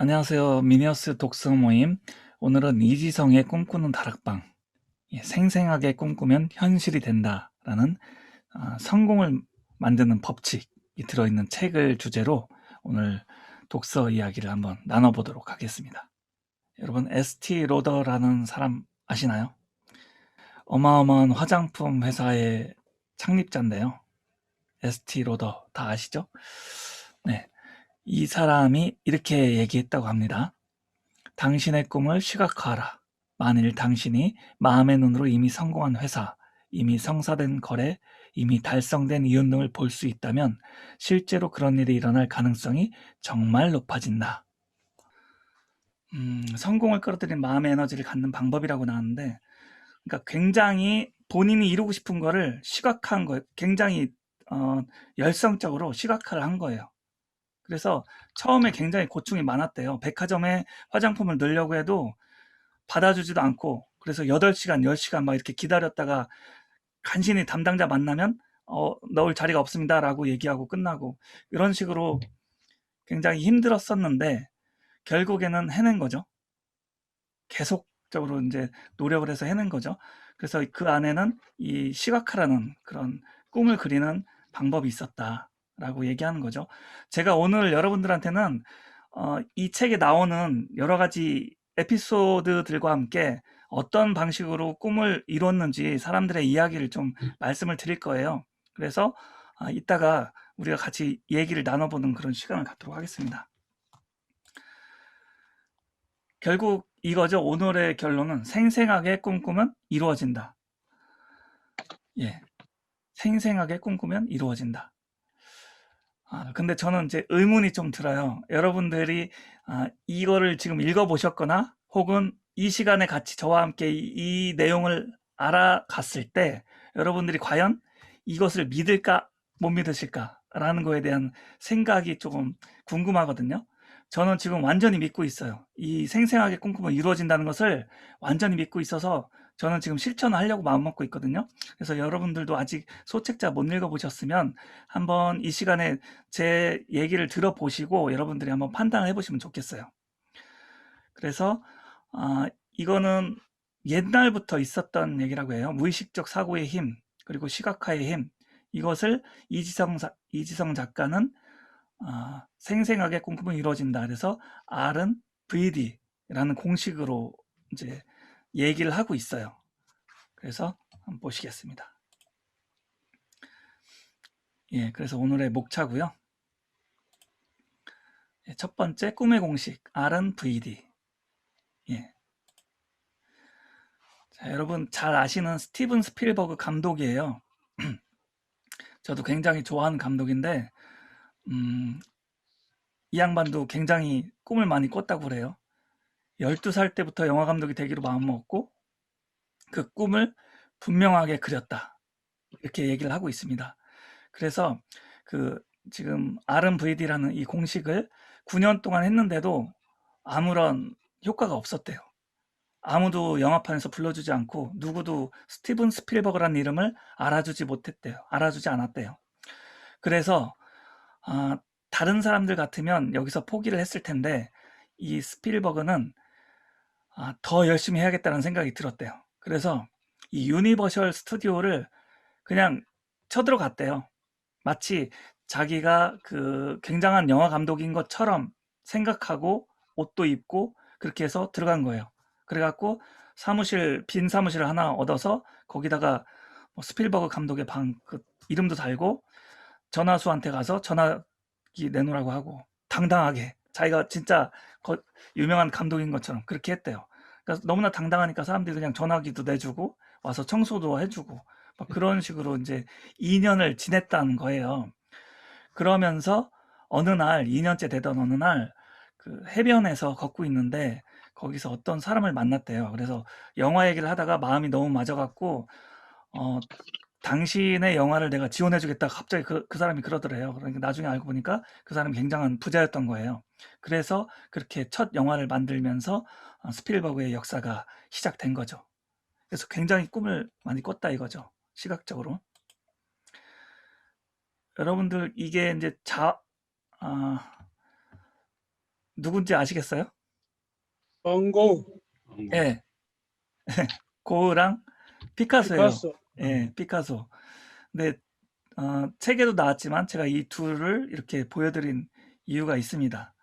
안녕하세요. 미니어스 독서 모임. 오늘은 이지성의 꿈꾸는 다락방. 생생하게 꿈꾸면 현실이 된다라는 성공을 만드는 법칙이 들어있는 책을 주제로 오늘 독서 이야기를 한번 나눠보도록 하겠습니다. 여러분, 에스티 로더라는 사람 아시나요? 어마어마한 화장품 회사의 창립자인데요. 에스티 로더 다 아시죠? 네. 이 사람이 이렇게 얘기했다고 합니다. 당신의 꿈을 시각화하라. 만일 당신이 마음의 눈으로 이미 성공한 회사, 이미 성사된 거래, 이미 달성된 이윤 등을 볼 수 있다면 실제로 그런 일이 일어날 가능성이 정말 높아진다. 성공을 끌어들인 마음의 에너지를 갖는 방법이라고 나왔는데, 그러니까 굉장히 본인이 이루고 싶은 거를 시각화한 거예요. 굉장히 열성적으로 시각화를 한 거예요. 그래서 처음에 굉장히 고충이 많았대요. 백화점에 화장품을 넣으려고 해도 받아주지도 않고, 그래서 8시간, 10시간 막 이렇게 기다렸다가 간신히 담당자 만나면 넣을 자리가 없습니다라고 얘기하고 끝나고, 이런 식으로 굉장히 힘들었었는데 결국에는 해낸 거죠. 계속적으로 이제 노력을 해서 해낸 거죠. 그래서 그 안에는 이 시각화라는 그런 꿈을 그리는 방법이 있었다라고 얘기하는 거죠. 제가 오늘 여러분들한테는 이 책에 나오는 여러 가지 에피소드들과 함께 어떤 방식으로 꿈을 이뤘는지 사람들의 이야기를 좀 말씀을 드릴 거예요. 그래서 이따가 우리가 같이 얘기를 나눠보는 그런 시간을 갖도록 하겠습니다. 결국 이거죠. 오늘의 결론은 생생하게 꿈꾸면 이루어진다. 예, 생생하게 꿈꾸면 이루어진다. 근데 저는 이제 의문이 좀 들어요. 여러분들이 이거를 지금 읽어보셨거나 혹은 이 시간에 같이 저와 함께 이 내용을 알아갔을 때 여러분들이 과연 이것을 믿을까 못 믿으실까라는 거에 대한 생각이 조금 궁금하거든요. 저는 지금 완전히 믿고 있어요. 이 생생하게 꿈꾸면 이루어진다는 것을 완전히 믿고 있어서 저는 지금 실천을 하려고 마음먹고 있거든요. 그래서 여러분들도 아직 소책자 못 읽어보셨으면 한번 이 시간에 제 얘기를 들어보시고 여러분들이 한번 판단을 해보시면 좋겠어요. 그래서 이거는 옛날부터 있었던 얘기라고 해요. 무의식적 사고의 힘, 그리고 시각화의 힘. 이것을 이지성 작가는 생생하게 꿈꾸면 이루어진다. 그래서 R은 VD라는 공식으로 이제 얘기를 하고 있어요. 그래서 한번 보시겠습니다. 예, 그래서 오늘의 목차고요. 첫 번째, 꿈의 공식 R은 VD. 예. 자, 여러분 잘 아시는 스티븐 스필버그 감독이에요. 저도 굉장히 좋아하는 감독인데 이 양반도 굉장히 꿈을 많이 꿨다고 그래요. 12살 때부터 영화 감독이 되기로 마음먹었고 그 꿈을 분명하게 그렸다. 이렇게 얘기를 하고 있습니다. 그래서 그 지금 RMVD라는 이 공식을 9년 동안 했는데도 아무런 효과가 없었대요. 아무도 영화판에서 불러주지 않고 누구도 스티븐 스필버그라는 이름을 알아주지 못했대요. 알아주지 않았대요. 그래서 다른 사람들 같으면 여기서 포기를 했을 텐데 이 스필버그는 더 열심히 해야겠다는 생각이 들었대요. 그래서 이 유니버셜 스튜디오를 그냥 쳐들어갔대요. 마치 자기가 그 굉장한 영화 감독인 것처럼 생각하고 옷도 입고 그렇게 해서 들어간 거예요. 그래갖고 빈 사무실을 하나 얻어서 거기다가 뭐 스필버그 감독의 그 이름도 달고 전화수한테 가서 전화기 내놓으라고 하고 당당하게 자기가 진짜 유명한 감독인 것처럼 그렇게 했대요. 그러니까 너무나 당당하니까 사람들이 그냥 전화기도 내주고 와서 청소도 해주고 막 그런 식으로 이제 2년을 지냈다는 거예요. 그러면서 어느 날 2년째 되던 어느 날 그 해변에서 걷고 있는데 거기서 어떤 사람을 만났대요. 그래서 영화 얘기를 하다가 마음이 너무 맞아갖고 당신의 영화를 내가 지원해 주겠다고 갑자기 그 사람이 그러더래요. 그러니까 나중에 알고 보니까 그 사람이 굉장한 부자였던 거예요. 그래서 그렇게 첫 영화를 만들면서 스필버그의 역사가 시작된 거죠. 그래서 굉장히 꿈을 많이 꿨다 이거죠. 시각적으로. 여러분들 이게 이제 누군지 아시겠어요? 방고, 예, 고흐랑 피카소예요. 피카소. 예, 피카소. 근데 책에도 나왔지만 제가 이 둘을 이렇게 보여드린 이유가 있습니다.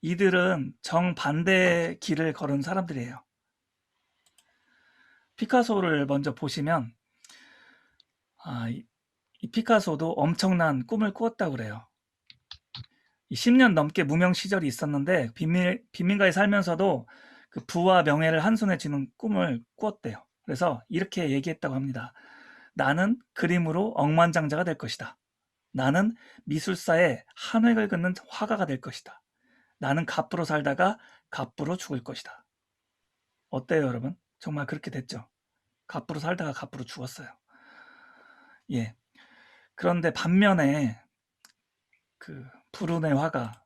이들은 정반대 길을 걸은 사람들이에요. 피카소를 먼저 보시면 이 피카소도 엄청난 꿈을 꾸었다고 그래요. 10년 넘게 무명 시절이 있었는데 빈민가에 살면서도 그 부와 명예를 한 손에 쥐는 꿈을 꾸었대요. 그래서 이렇게 얘기했다고 합니다. 나는 그림으로 억만장자가 될 것이다. 나는 미술사에 한 획을 긋는 화가가 될 것이다. 나는 갑부로 살다가 갑부로 죽을 것이다. 어때요, 여러분? 정말 그렇게 됐죠. 갑부로 살다가 갑부로 죽었어요. 예. 그런데 반면에 그 불운의 화가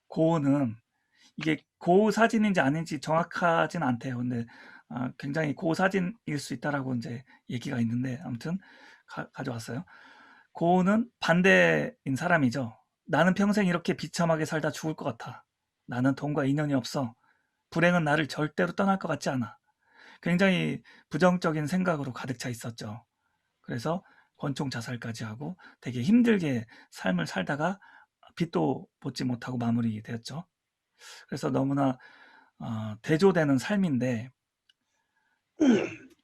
고흐는 이게 고흐 사진인지 아닌지 정확하진 않대요. 근데 굉장히 고흐 사진일 수 있다라고 이제 얘기가 있는데 아무튼 가져왔어요. 고흐는 반대인 사람이죠. 나는 평생 이렇게 비참하게 살다 죽을 것 같아. 나는 돈과 인연이 없어. 불행은 나를 절대로 떠날 것 같지 않아. 굉장히 부정적인 생각으로 가득 차 있었죠. 그래서 권총 자살까지 하고 되게 힘들게 삶을 살다가 빛도 보지 못하고 마무리되었죠. 그래서 너무나 대조되는 삶인데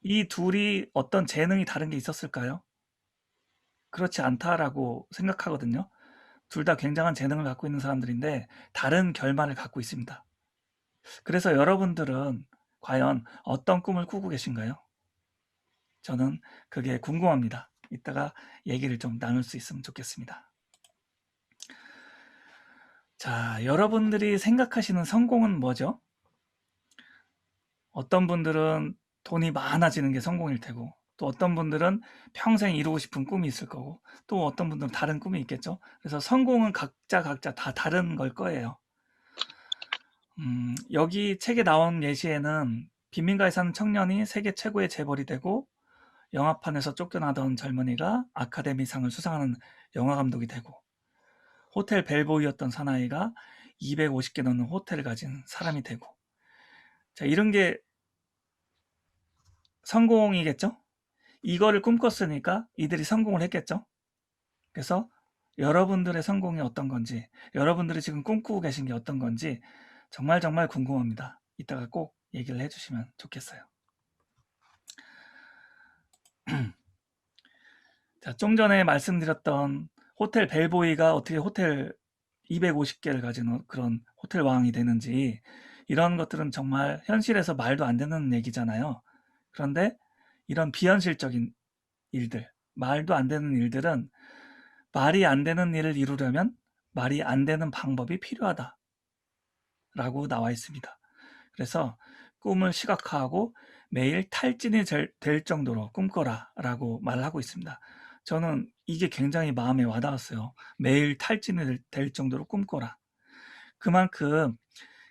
이 둘이 어떤 재능이 다른 게 있었을까요? 그렇지 않다라고 생각하거든요. 둘 다 굉장한 재능을 갖고 있는 사람들인데 다른 결말을 갖고 있습니다. 그래서 여러분들은 과연 어떤 꿈을 꾸고 계신가요? 저는 그게 궁금합니다. 이따가 얘기를 좀 나눌 수 있으면 좋겠습니다. 자, 여러분들이 생각하시는 성공은 뭐죠? 어떤 분들은 돈이 많아지는 게 성공일 테고 또 어떤 분들은 평생 이루고 싶은 꿈이 있을 거고 또 어떤 분들은 다른 꿈이 있겠죠. 그래서 성공은 각자 다 다른 걸 거예요. 여기 책에 나온 예시에는 빈민가에 사는 청년이 세계 최고의 재벌이 되고 영화판에서 쫓겨나던 젊은이가 아카데미상을 수상하는 영화감독이 되고 호텔 벨보이였던 사나이가 250개 넘는 호텔을 가진 사람이 되고 자, 이런 게 성공이겠죠? 이거를 꿈꿨으니까 이들이 성공을 했겠죠? 그래서 여러분들의 성공이 어떤 건지, 여러분들이 지금 꿈꾸고 계신 게 어떤 건지 정말 궁금합니다. 이따가 꼭 얘기를 해주시면 좋겠어요. 자, 좀 전에 말씀드렸던 호텔 벨보이가 어떻게 호텔 250개를 가진 그런 호텔 왕이 되는지 이런 것들은 정말 현실에서 말도 안 되는 얘기잖아요. 그런데 이런 비현실적인 일들, 말도 안 되는 일들은 말이 안 되는 일을 이루려면 말이 안 되는 방법이 필요하다라고 나와 있습니다. 그래서 꿈을 시각화하고 매일 탈진이 될 정도로 꿈꿔라라고 말하고 있습니다. 저는 이게 굉장히 마음에 와닿았어요. 매일 탈진이 될 정도로 꿈꿔라. 그만큼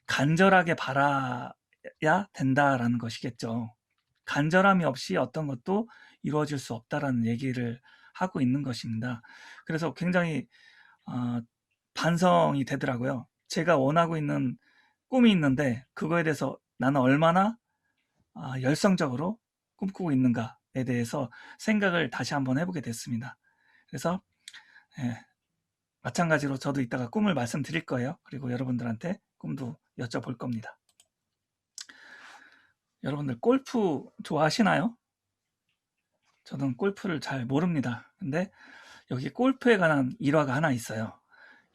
간절하게 바라야 된다라는 것이겠죠. 간절함이 없이 어떤 것도 이루어질 수 없다라는 얘기를 하고 있는 것입니다. 그래서 굉장히 반성이 되더라고요. 제가 원하고 있는 꿈이 있는데 그거에 대해서 나는 얼마나 열성적으로 꿈꾸고 있는가에 대해서 생각을 다시 한번 해보게 됐습니다. 그래서 예, 마찬가지로 저도 이따가 꿈을 말씀드릴 거예요. 그리고 여러분들한테 꿈도 여쭤볼 겁니다. 여러분들 골프 좋아하시나요? 저는 골프를 잘 모릅니다. 근데 여기 골프에 관한 일화가 하나 있어요.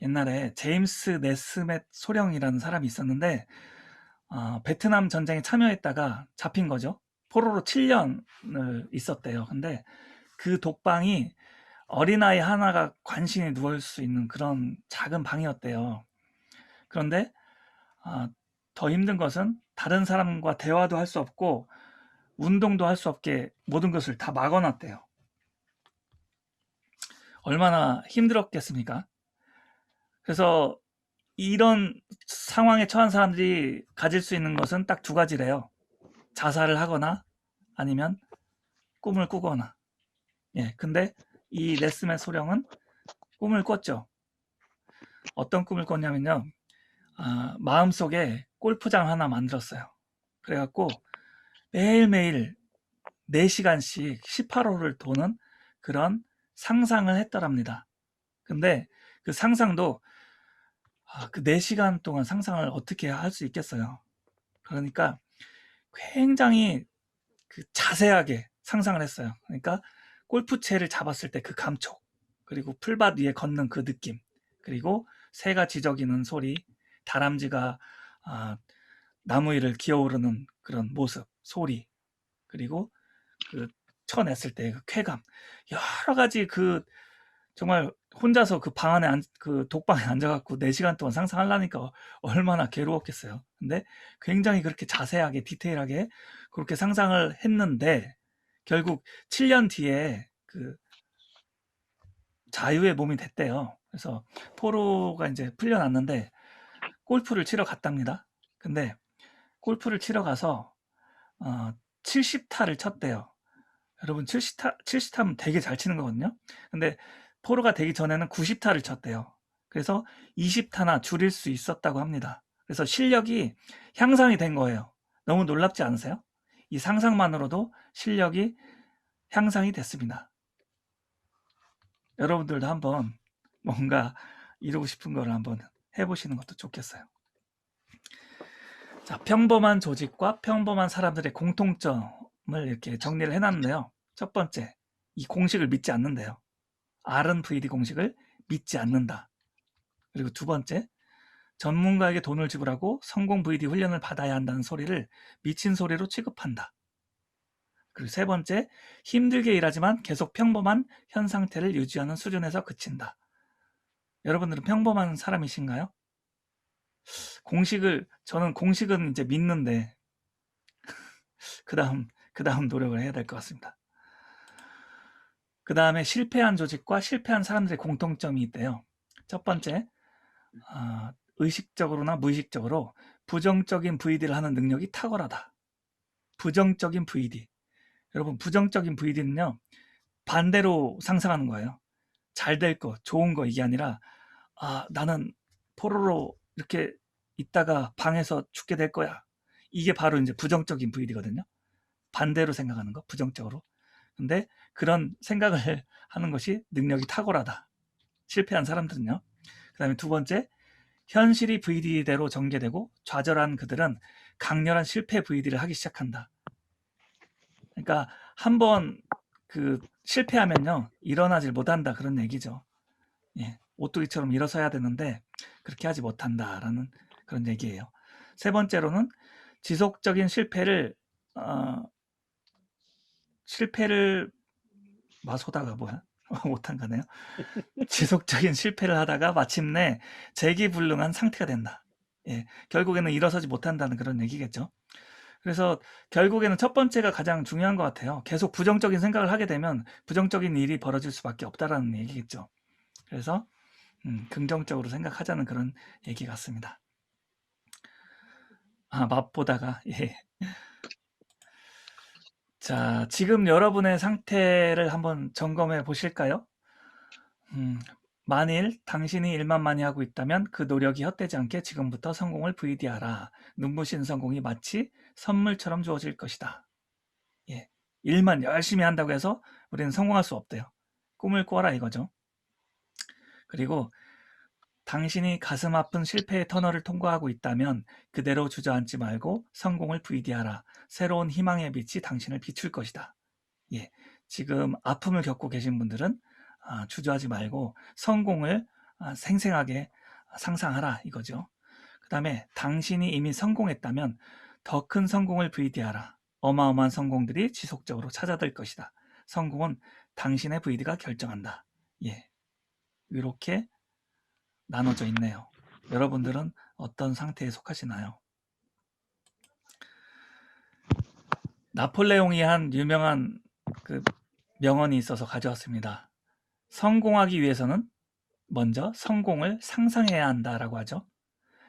옛날에 제임스 네스멧 소령이라는 사람이 있었는데 베트남 전쟁에 참여했다가 잡힌 거죠. 포로로 7년을 있었대요. 근데 그 독방이 어린아이 하나가 관심이 누울 수 있는 그런 작은 방이었대요. 그런데 더 힘든 것은 다른 사람과 대화도 할 수 없고 운동도 할 수 없게 모든 것을 다 막아놨대요. 얼마나 힘들었겠습니까? 그래서 이런 상황에 처한 사람들이 가질 수 있는 것은 딱 두 가지래요. 자살을 하거나 아니면 꿈을 꾸거나. 예, 근데 이 네스멧 소령은 꿈을 꿨죠. 어떤 꿈을 꿨냐면요. 마음속에 골프장 하나 만들었어요. 그래갖고 매일매일 4시간씩 18홀을 도는 그런 상상을 했더랍니다. 근데 그 상상도 그 4시간 동안 상상을 어떻게 할 수 있겠어요. 그러니까 굉장히 자세하게 상상을 했어요. 그러니까 골프채를 잡았을 때 그 감촉, 그리고 풀밭 위에 걷는 그 느낌, 그리고 새가 지저귀는 소리, 다람쥐가 나무 위를 기어오르는 그런 모습, 소리, 그리고 쳐냈을 때 그 쾌감, 여러 가지 정말 혼자서 그 방 안에 그 독방에 앉아갖고 4시간 동안 상상하려니까 얼마나 괴로웠겠어요. 근데 굉장히 그렇게 자세하게 디테일하게 그렇게 상상을 했는데 결국 7년 뒤에 자유의 몸이 됐대요. 그래서 포로가 이제 풀려났는데 골프를 치러 갔답니다. 근데 골프를 치러 가서 70타를 쳤대요. 여러분 70타면 되게 잘 치는 거거든요. 근데 포로가 되기 전에는 90타를 쳤대요. 그래서 20타나 줄일 수 있었다고 합니다. 그래서 실력이 향상이 된 거예요. 너무 놀랍지 않으세요? 이 상상만으로도 실력이 향상이 됐습니다. 여러분들도 한번 뭔가 이루고 싶은 걸 한번 해보시는 것도 좋겠어요. 자, 평범한 조직과 평범한 사람들의 공통점을 이렇게 정리를 해놨는데요. 첫 번째, 이 공식을 믿지 않는데요. R&VD 공식을 믿지 않는다. 그리고 두 번째, 전문가에게 돈을 지불하고 성공 VD 훈련을 받아야 한다는 소리를 미친 소리로 취급한다. 그리고 세 번째, 힘들게 일하지만 계속 평범한 현 상태를 유지하는 수준에서 그친다. 여러분들은 평범한 사람이신가요? 저는 공식은 이제 믿는데, 그 다음 노력을 해야 될 것 같습니다. 그 다음에 실패한 조직과 실패한 사람들의 공통점이 있대요. 첫 번째, 의식적으로나 무의식적으로 부정적인 VD를 하는 능력이 탁월하다. 부정적인 VD. 여러분, 부정적인 VD는요, 반대로 상상하는 거예요. 잘 될 거, 좋은 거, 이게 아니라, 나는 포로로 이렇게 있다가 방에서 죽게 될 거야. 이게 바로 이제 부정적인 VD거든요. 반대로 생각하는 거, 부정적으로. 근데 그런 생각을 하는 것이 능력이 탁월하다. 실패한 사람들은요. 그 다음에 두 번째, 현실이 VD대로 전개되고 좌절한 그들은 강렬한 실패 VD를 하기 시작한다. 그러니까 한번 실패하면요, 일어나질 못한다, 그런 얘기죠. 예, 오뚜기처럼 일어서야 되는데 그렇게 하지 못한다라는 그런 얘기예요. 세 번째로는 지속적인 실패를 마소다가 뭐야? 못한 거네요. 지속적인 실패를 하다가 마침내 재기불능한 상태가 된다. 예, 결국에는 일어서지 못한다는 그런 얘기겠죠. 그래서 결국에는 첫 번째가 가장 중요한 것 같아요. 계속 부정적인 생각을 하게 되면 부정적인 일이 벌어질 수밖에 없다라는 얘기겠죠. 그래서 긍정적으로 생각하자는 그런 얘기 같습니다. 맛보다가, 예. 자, 지금 여러분의 상태를 한번 점검해 보실까요? 만일 당신이 일만 많이 하고 있다면 그 노력이 헛되지 않게 지금부터 성공을 VD하라. 눈부신 성공이 마치 선물처럼 주어질 것이다. 예, 일만 열심히 한다고 해서 우리는 성공할 수 없대요. 꿈을 꿔라 이거죠. 그리고 당신이 가슴 아픈 실패의 터널을 통과하고 있다면 그대로 주저앉지 말고 성공을 VD하라. 새로운 희망의 빛이 당신을 비출 것이다. 예, 지금 아픔을 겪고 계신 분들은 주저하지 말고 성공을 생생하게 상상하라 이거죠. 그 다음에 당신이 이미 성공했다면 더 큰 성공을 VD하라. 어마어마한 성공들이 지속적으로 찾아들 것이다. 성공은 당신의 VD가 결정한다. 예, 이렇게 나눠져 있네요. 여러분들은 어떤 상태에 속하시나요? 나폴레옹이 한 유명한 명언이 있어서 가져왔습니다. 성공하기 위해서는 먼저 성공을 상상해야 한다라고 하죠.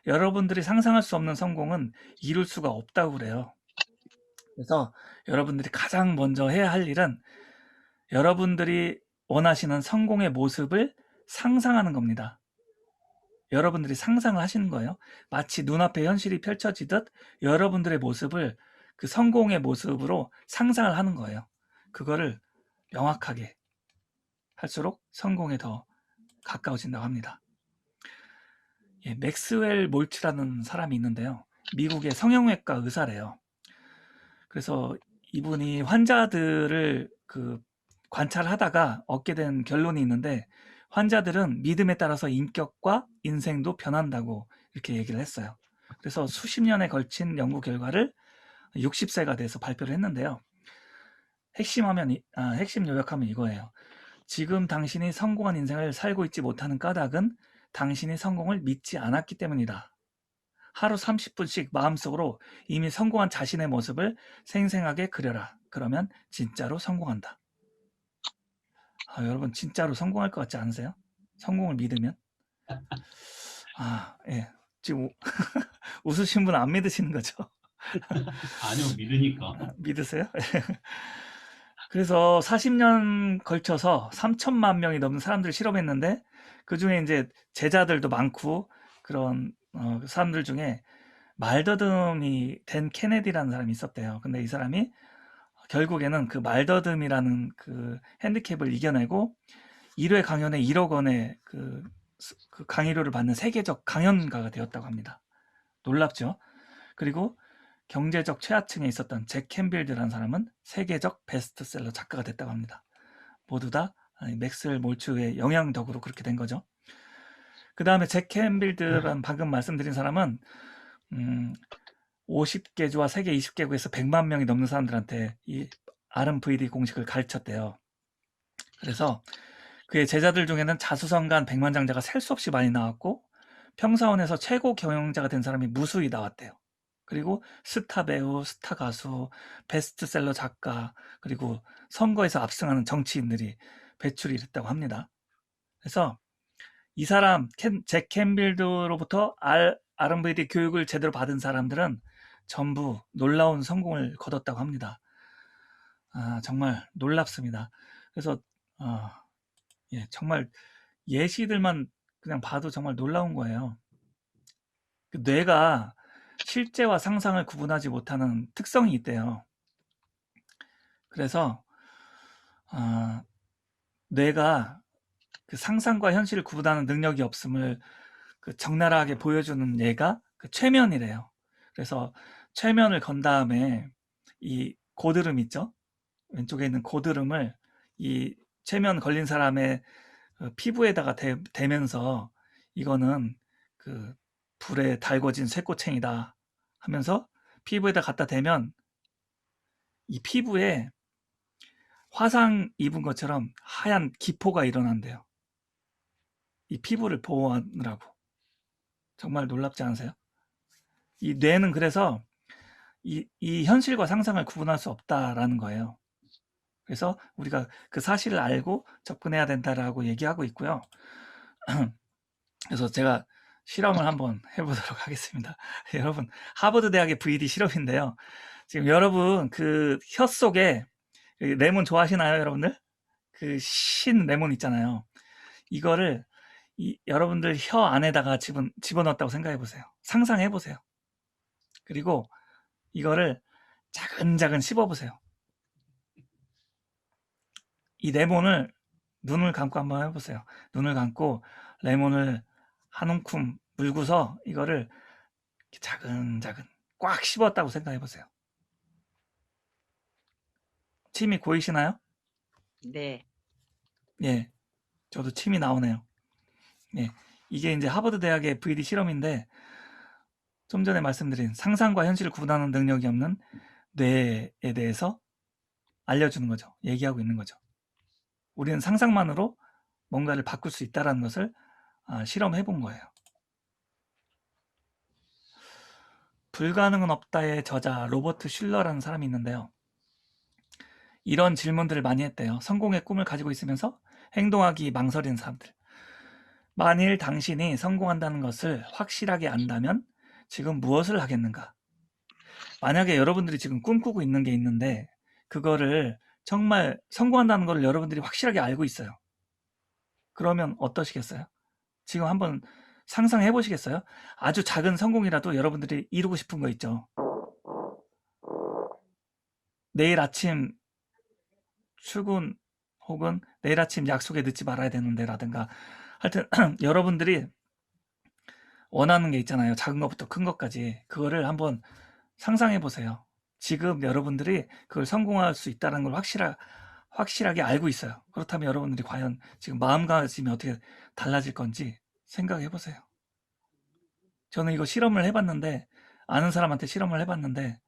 여러분들이 상상할 수 없는 성공은 이룰 수가 없다고 그래요. 그래서 여러분들이 가장 먼저 해야 할 일은 여러분들이 원하시는 성공의 모습을 상상하는 겁니다. 여러분들이 상상을 하시는 거예요. 마치 눈앞에 현실이 펼쳐지듯 여러분들의 모습을 그 성공의 모습으로 상상을 하는 거예요. 그거를 명확하게 할수록 성공에 더 가까워진다고 합니다. 예, 맥스웰 몰츠라는 사람이 있는데요. 미국의 성형외과 의사래요. 그래서 이분이 환자들을 관찰하다가 얻게 된 결론이 있는데, 환자들은 믿음에 따라서 인격과 인생도 변한다고 이렇게 얘기를 했어요. 그래서 수십 년에 걸친 연구 결과를 60세가 돼서 발표를 했는데요. 핵심 요약하면 이거예요. 지금 당신이 성공한 인생을 살고 있지 못하는 까닭은 당신이 성공을 믿지 않았기 때문이다. 하루 30분씩 마음속으로 이미 성공한 자신의 모습을 생생하게 그려라. 그러면 진짜로 성공한다. 여러분 진짜로 성공할 것 같지 않으세요? 성공을 믿으면? 예. 지금 웃으신 분 안 믿으시는 거죠? 아니요, 믿으니까. 믿으세요? 그래서 40년 걸쳐서 3천만 명이 넘는 사람들을 실험했는데, 그중에 이제 제자들도 많고 그런 사람들 중에 말더듬이 댄 케네디라는 사람이 있었대요. 근데 이 사람이 결국에는 그 말더듬이라는 그 핸디캡을 이겨내고 1회 강연에 1억 원의 그 강의료를 받는 세계적 강연가가 되었다고 합니다. 놀랍죠? 그리고 경제적 최하층에 있었던 잭 캔빌드라는 사람은 세계적 베스트셀러 작가가 됐다고 합니다. 모두 다 맥스웰 몰츠의 영향 덕으로 그렇게 된 거죠. 그 다음에 잭 캔빌드라는 방금 말씀드린 사람은 50개주와 세계 20개국에서 100만 명이 넘는 사람들한테 이 RMVD 공식을 가르쳤대요. 그래서 그의 제자들 중에는 자수성가한 백만장자가 셀 수 없이 많이 나왔고, 평사원에서 최고 경영자가 된 사람이 무수히 나왔대요. 그리고 스타 배우, 스타 가수, 베스트셀러 작가, 그리고 선거에서 압승하는 정치인들이 배출이 됐다고 합니다. 그래서 이 사람 잭 캔빌드로부터 RMVD 교육을 제대로 받은 사람들은 전부 놀라운 성공을 거뒀다고 합니다. 정말 놀랍습니다. 그래서 예, 정말 예시들만 그냥 봐도 정말 놀라운 거예요. 그 뇌가 실제와 상상을 구분하지 못하는 특성이 있대요. 그래서 뇌가 그 상상과 현실을 구분하는 능력이 없음을 적나라하게 보여주는 예가 최면이래요. 그래서 최면을 건 다음에 이 고드름 있죠? 왼쪽에 있는 고드름을 이 최면 걸린 사람의 피부에다가 대면서 이거는 불에 달궈진 쇠꼬챙이다 하면서 피부에다 갖다 대면 이 피부에 화상 입은 것처럼 하얀 기포가 일어난대요. 이 피부를 보호하느라고. 정말 놀랍지 않으세요? 이 뇌는 그래서 이 현실과 상상을 구분할 수 없다라는 거예요. 그래서 우리가 그 사실을 알고 접근해야 된다라고 얘기하고 있고요. 그래서 제가 실험을 한번 해보도록 하겠습니다. 여러분, 하버드 대학의 VD 실험인데요. 지금 여러분 그 혀 속에 레몬 좋아하시나요, 여러분들? 그 신 레몬 있잖아요. 이거를 여러분들 혀 안에다가 집어넣었다고 생각해 보세요. 상상해 보세요. 그리고 이거를 차근차근 씹어 보세요. 이 레몬을 눈을 감고 한번 해보세요. 눈을 감고 레몬을 한 움큼 물고서 이거를 차근차근 꽉 씹었다고 생각해 보세요. 침이 고이시나요? 네. 예, 저도 침이 나오네요. 예, 이게 이제 하버드 대학의 VD 실험인데, 좀 전에 말씀드린 상상과 현실을 구분하는 능력이 없는 뇌에 대해서 알려주는 거죠. 얘기하고 있는 거죠. 우리는 상상만으로 뭔가를 바꿀 수 있다는 것을 실험해 본 거예요. 불가능은 없다의 저자 로버트 슐러라는 사람이 있는데요. 이런 질문들을 많이 했대요. 성공의 꿈을 가지고 있으면서 행동하기 망설이는 사람들. 만일 당신이 성공한다는 것을 확실하게 안다면 지금 무엇을 하겠는가? 만약에 여러분들이 지금 꿈꾸고 있는 게 있는데 그거를 정말 성공한다는 걸 여러분들이 확실하게 알고 있어요. 그러면 어떠시겠어요? 지금 한번 상상해 보시겠어요? 아주 작은 성공이라도 여러분들이 이루고 싶은 거 있죠. 내일 아침 출근 혹은 내일 아침 약속에 늦지 말아야 되는데라든가 하여튼 여러분들이 원하는 게 있잖아요. 작은 것부터 큰 것까지. 그거를 한번 상상해 보세요. 지금 여러분들이 그걸 성공할 수 있다는 걸 확실하게 알고 있어요. 그렇다면 여러분들이 과연 지금 마음가짐이 어떻게 달라질 건지 생각해 보세요. 저는 이거 실험을 해봤는데, 아는 사람한테 실험을 해봤는데,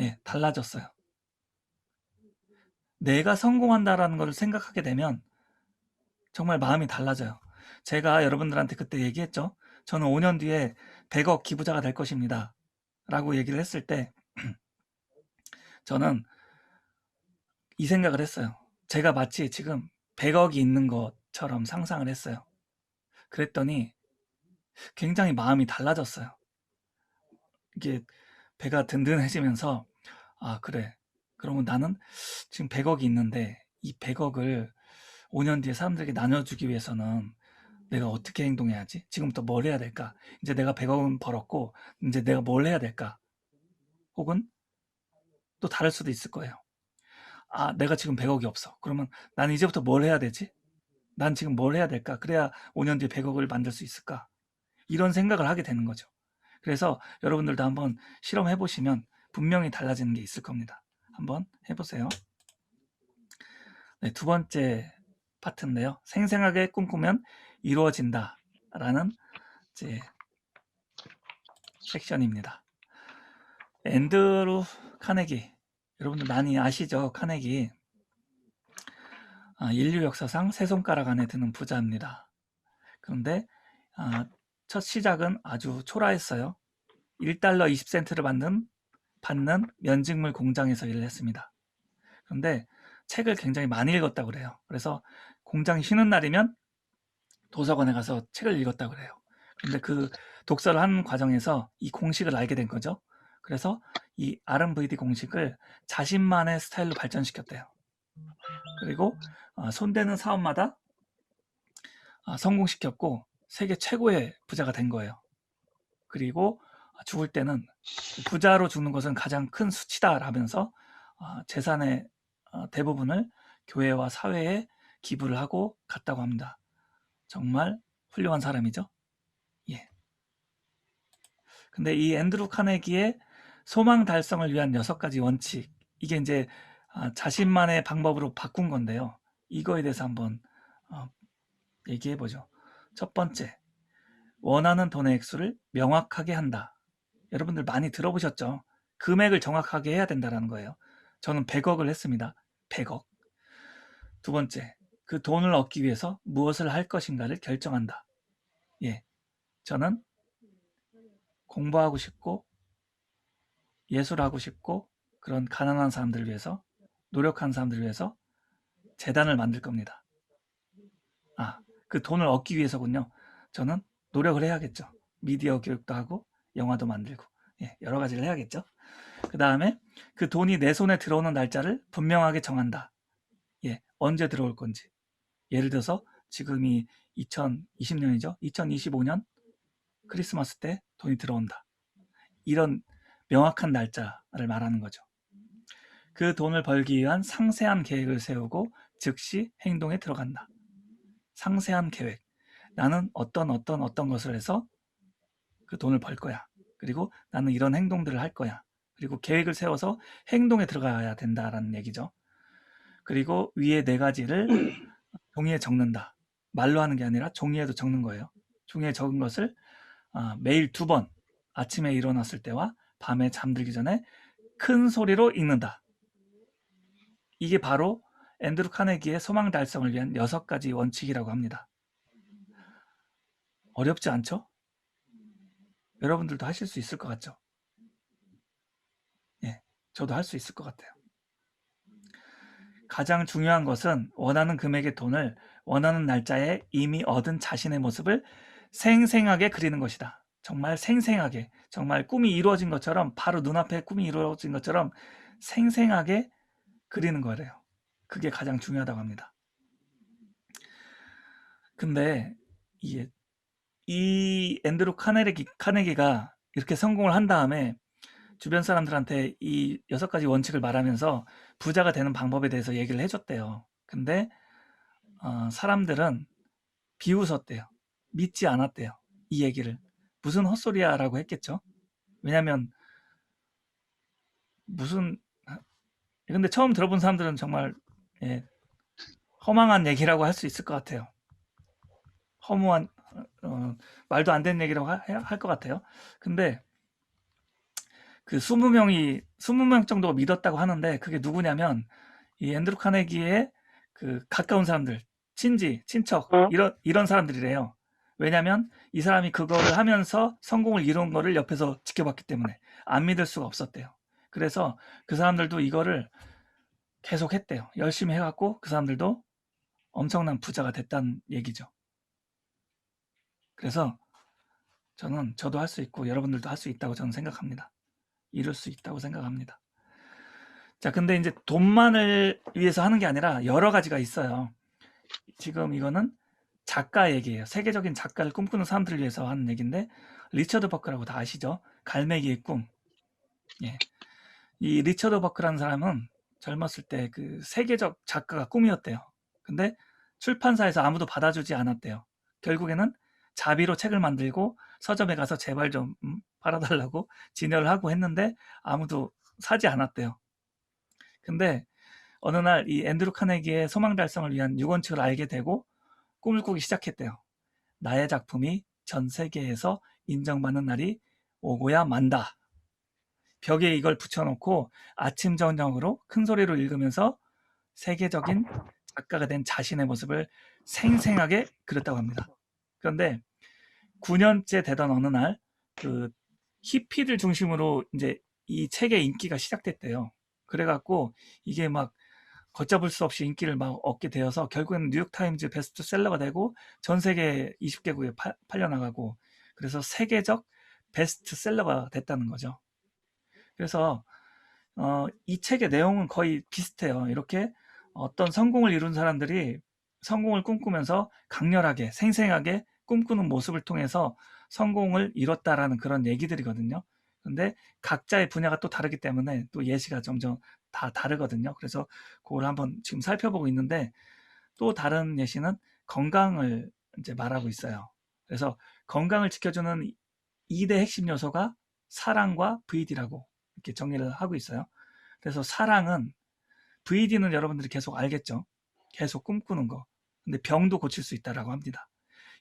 예, 달라졌어요. 내가 성공한다라는 걸 생각하게 되면 정말 마음이 달라져요. 제가 여러분들한테 그때 얘기했죠. 저는 5년 뒤에 100억 기부자가 될 것입니다. 라고 얘기를 했을 때 저는 이 생각을 했어요. 제가 마치 지금 100억이 있는 것처럼 상상을 했어요. 그랬더니 굉장히 마음이 달라졌어요. 이게 배가 든든해지면서 아, 그래. 그러면 나는 지금 100억이 있는데 이 100억을 5년 뒤에 사람들에게 나눠주기 위해서는 내가 어떻게 행동해야지? 지금부터 뭘 해야 될까? 이제 내가 100억은 벌었고 이제 내가 뭘 해야 될까? 혹은 또 다를 수도 있을 거예요. 아, 내가 지금 100억이 없어. 그러면 난 이제부터 뭘 해야 되지? 난 지금 뭘 해야 될까? 그래야 5년 뒤에 100억을 만들 수 있을까? 이런 생각을 하게 되는 거죠. 그래서 여러분들도 한번 실험해 보시면 분명히 달라지는 게 있을 겁니다. 한번 해보세요. 네, 두 번째 파트인데요. 생생하게 꿈꾸면 이루어진다 라는 이제 섹션입니다. 앤드루 카네기, 여러분들 많이 아시죠? 카네기. 인류 역사상 세 손가락 안에 드는 부자입니다. 그런데 첫 시작은 아주 초라했어요. 1달러 20센트를 받는 면직물 공장에서 일을 했습니다. 그런데 책을 굉장히 많이 읽었다고 그래요. 그래서 공장이 쉬는 날이면 도서관에 가서 책을 읽었다고 그래요. 그런데 그 독서를 하는 과정에서 이 공식을 알게 된 거죠. 그래서 이 RMVD 공식을 자신만의 스타일로 발전시켰대요. 그리고 손대는 사업마다 성공시켰고 세계 최고의 부자가 된 거예요. 그리고 죽을 때는 부자로 죽는 것은 가장 큰 수치다라면서 재산의 대부분을 교회와 사회에 기부를 하고 갔다고 합니다. 정말 훌륭한 사람이죠. 예. 근데 이 앤드루 카네기의 소망 달성을 위한 6가지 원칙, 이게 이제 자신만의 방법으로 바꾼 건데요. 이거에 대해서 한번 얘기해 보죠. 첫 번째, 원하는 돈의 액수를 명확하게 한다. 여러분들 많이 들어보셨죠? 금액을 정확하게 해야 된다는 거예요. 저는 100억을 했습니다. 100억. 두 번째, 그 돈을 얻기 위해서 무엇을 할 것인가를 결정한다. 예, 저는 공부하고 싶고 예술하고 싶고 그런 가난한 사람들을 위해서, 노력하는 사람들을 위해서 재단을 만들 겁니다. 그 돈을 얻기 위해서군요. 저는 노력을 해야겠죠. 미디어 교육도 하고 영화도 만들고 여러 가지를 해야겠죠. 그 다음에 그 돈이 내 손에 들어오는 날짜를 분명하게 정한다. 언제 들어올 건지. 예를 들어서 지금이 2020년이죠. 2025년 크리스마스 때 돈이 들어온다. 이런 명확한 날짜를 말하는 거죠. 그 돈을 벌기 위한 상세한 계획을 세우고 즉시 행동에 들어간다. 상세한 계획. 나는 어떤 것을 해서 그 돈을 벌 거야. 그리고 나는 이런 행동들을 할 거야. 그리고 계획을 세워서 행동에 들어가야 된다라는 얘기죠. 그리고 위에 4가지를 종이에 적는다. 말로 하는 게 아니라 종이에도 적는 거예요. 종이에 적은 것을 매일 2번, 아침에 일어났을 때와 밤에 잠들기 전에 큰 소리로 읽는다. 이게 바로 앤드루 카네기의 소망 달성을 위한 6가지 원칙이라고 합니다. 어렵지 않죠? 여러분들도 하실 수 있을 것 같죠? 저도 할 수 있을 것 같아요. 가장 중요한 것은 원하는 금액의 돈을 원하는 날짜에 이미 얻은 자신의 모습을 생생하게 그리는 것이다. 정말 생생하게, 정말 꿈이 이루어진 것처럼, 바로 눈앞에 꿈이 이루어진 것처럼 생생하게 그리는 거래요. 그게 가장 중요하다고 합니다. 근데 이게 이 앤드루 카네기가 이렇게 성공을 한 다음에 주변 사람들한테 이 6가지 원칙을 말하면서 부자가 되는 방법에 대해서 얘기를 해줬대요. 근데 사람들은 비웃었대요. 믿지 않았대요. 이 얘기를. 무슨 헛소리야라고 했겠죠. 왜냐면 무슨 근데 처음 들어본 사람들은 정말 예, 허망한 얘기라고 할 수 있을 것 같아요. 허무한 말도 안 되는 얘기라고 할 것 같아요. 근데 그 20명 정도가 믿었다고 하는데 그게 누구냐면 이 앤드루 카네기의 그 가까운 사람들, 친지, 친척 이런 사람들이래요. 왜냐면 이 사람이 그거를 하면서 성공을 이룬 거를 옆에서 지켜봤기 때문에 안 믿을 수가 없었대요. 그래서 그 사람들도 이거를 계속 했대요. 열심히 해갖고 그 사람들도 엄청난 부자가 됐다는 얘기죠. 그래서 저도 할 수 있고 여러분들도 할 수 있다고 저는 생각합니다. 이룰 수 있다고 생각합니다. 자, 근데 이제 돈만을 위해서 하는 게 아니라 여러 가지가 있어요. 지금 이거는 작가 얘기예요. 세계적인 작가를 꿈꾸는 사람들을 위해서 하는 얘기인데 리처드 버크라고 다 아시죠? 갈매기의 꿈. 예. 이 리처드 버크라는 사람은 젊었을 때 그 세계적 작가가 꿈이었대요. 근데 출판사에서 아무도 받아주지 않았대요. 결국에는 자비로 책을 만들고 서점에 가서 제발 좀 팔아달라고 진열을 하고 했는데 아무도 사지 않았대요. 근데 어느 날 이 앤드루 카네기의 소망 달성을 위한 6원칙을 알게 되고 꿈을 꾸기 시작했대요. 나의 작품이 전 세계에서 인정받는 날이 오고야 만다. 벽에 이걸 붙여놓고 아침 저녁으로 큰 소리로 읽으면서 세계적인 작가가 된 자신의 모습을 생생하게 그렸다고 합니다. 그런데 9년째 되던 어느 날 그 히피들 중심으로 이제 이 책의 인기가 시작됐대요. 그래갖고 이게 막 걷잡을 수 없이 인기를 막 얻게 되어서 결국에는 뉴욕타임즈 베스트셀러가 되고 전 세계 20개국에 팔려나가고 그래서 세계적 베스트셀러가 됐다는 거죠. 그래서 이 책의 내용은 거의 비슷해요. 이렇게 어떤 성공을 이룬 사람들이 성공을 꿈꾸면서 강렬하게 생생하게 꿈꾸는 모습을 통해서 성공을 이뤘다라는 그런 얘기들이거든요. 근데 각자의 분야가 또 다르기 때문에 또 예시가 점점 다 다르거든요. 그래서 그걸 한번 지금 살펴보고 있는데 또 다른 예시는 건강을 이제 말하고 있어요. 그래서 건강을 지켜주는 2대 핵심 요소가 사랑과 VD라고 이렇게 정리를 하고 있어요. 그래서 사랑은 VD는 여러분들이 계속 알겠죠. 계속 꿈꾸는 거. 근데 병도 고칠 수 있다라고 합니다.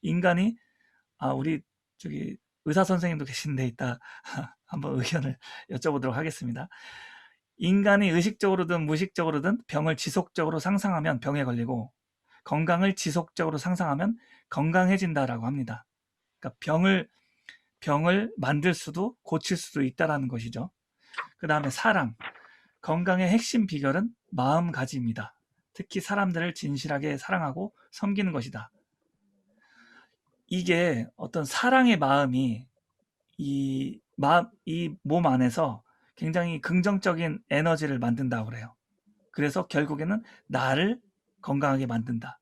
인간이 우리 저기 의사 선생님도 계신데 이따 한번 의견을 여쭤보도록 하겠습니다. 인간이 의식적으로든 무의식적으로든 병을 지속적으로 상상하면 병에 걸리고 건강을 지속적으로 상상하면 건강해진다라고 합니다. 그러니까 병을 만들 수도 고칠 수도 있다라는 것이죠. 그 다음에 사랑. 건강의 핵심 비결은 마음가짐입니다. 특히 사람들을 진실하게 사랑하고 섬기는 것이다. 이게 어떤 사랑의 마음이 이 몸 안에서 굉장히 긍정적인 에너지를 만든다고 그래요. 그래서 결국에는 나를 건강하게 만든다.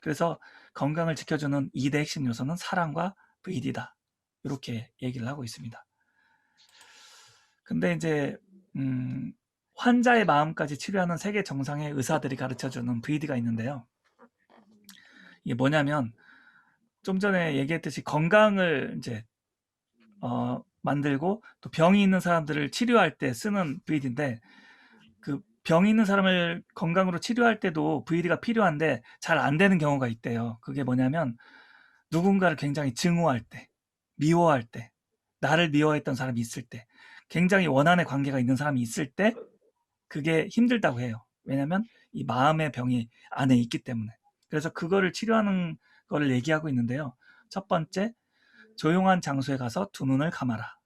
그래서 건강을 지켜주는 2대 핵심 요소는 사랑과 VD다. 이렇게 얘기를 하고 있습니다. 근데 이제 환자의 마음까지 치료하는 세계 정상의 의사들이 가르쳐주는 VD가 있는데요. 이게 뭐냐면 좀 전에 얘기했듯이 건강을 이제 만들고 또 병이 있는 사람들을 치료할 때 쓰는 VD인데 그 병이 있는 사람을 건강으로 치료할 때도 VD가 필요한데 잘 안 되는 경우가 있대요. 그게 뭐냐면 누군가를 굉장히 증오할 때, 미워할 때, 나를 미워했던 사람이 있을 때, 굉장히 원한의 관계가 있는 사람이 있을 때 그게 힘들다고 해요. 왜냐면 이 마음의 병이 안에 있기 때문에. 그래서 그거를 치료하는 거를 얘기하고 있는데요. 첫 번째, 조용한 장소에 가서 두 눈을 감아라.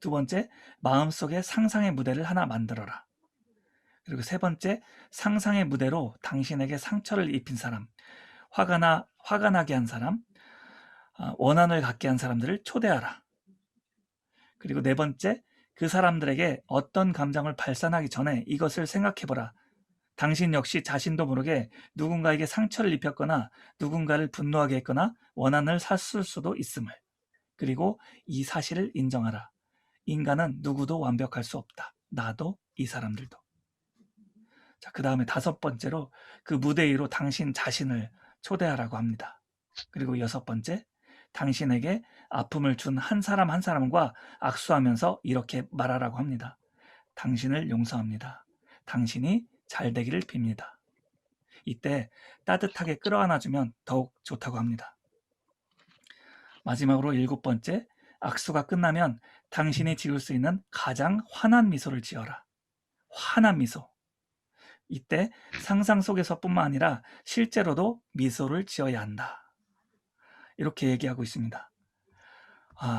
두 번째, 마음속에 상상의 무대를 하나 만들어라. 그리고 세 번째, 상상의 무대로 당신에게 상처를 입힌 사람, 화가 나게 한 사람, 원한을 갖게 한 사람들을 초대하라. 그리고 네 번째, 그 사람들에게 어떤 감정을 발산하기 전에 이것을 생각해보라. 당신 역시 자신도 모르게 누군가에게 상처를 입혔거나 누군가를 분노하게 했거나 원한을 샀을 수도 있음을. 그리고 이 사실을 인정하라. 인간은 누구도 완벽할 수 없다. 나도 이 사람들도. 자, 그 다음에 5번째로 그 무대 위로 당신 자신을 초대하라고 합니다. 그리고 6번째, 당신에게 아픔을 준 한 사람 한 사람과 악수하면서 이렇게 말하라고 합니다. 당신을 용서합니다. 당신이 잘 되기를 빕니다. 이때 따뜻하게 끌어안아주면 더욱 좋다고 합니다. 마지막으로 7번째, 악수가 끝나면 당신이 지을 수 있는 가장 환한 미소를 지어라. 환한 미소. 이때 상상 속에서뿐만 아니라 실제로도 미소를 지어야 한다. 이렇게 얘기하고 있습니다.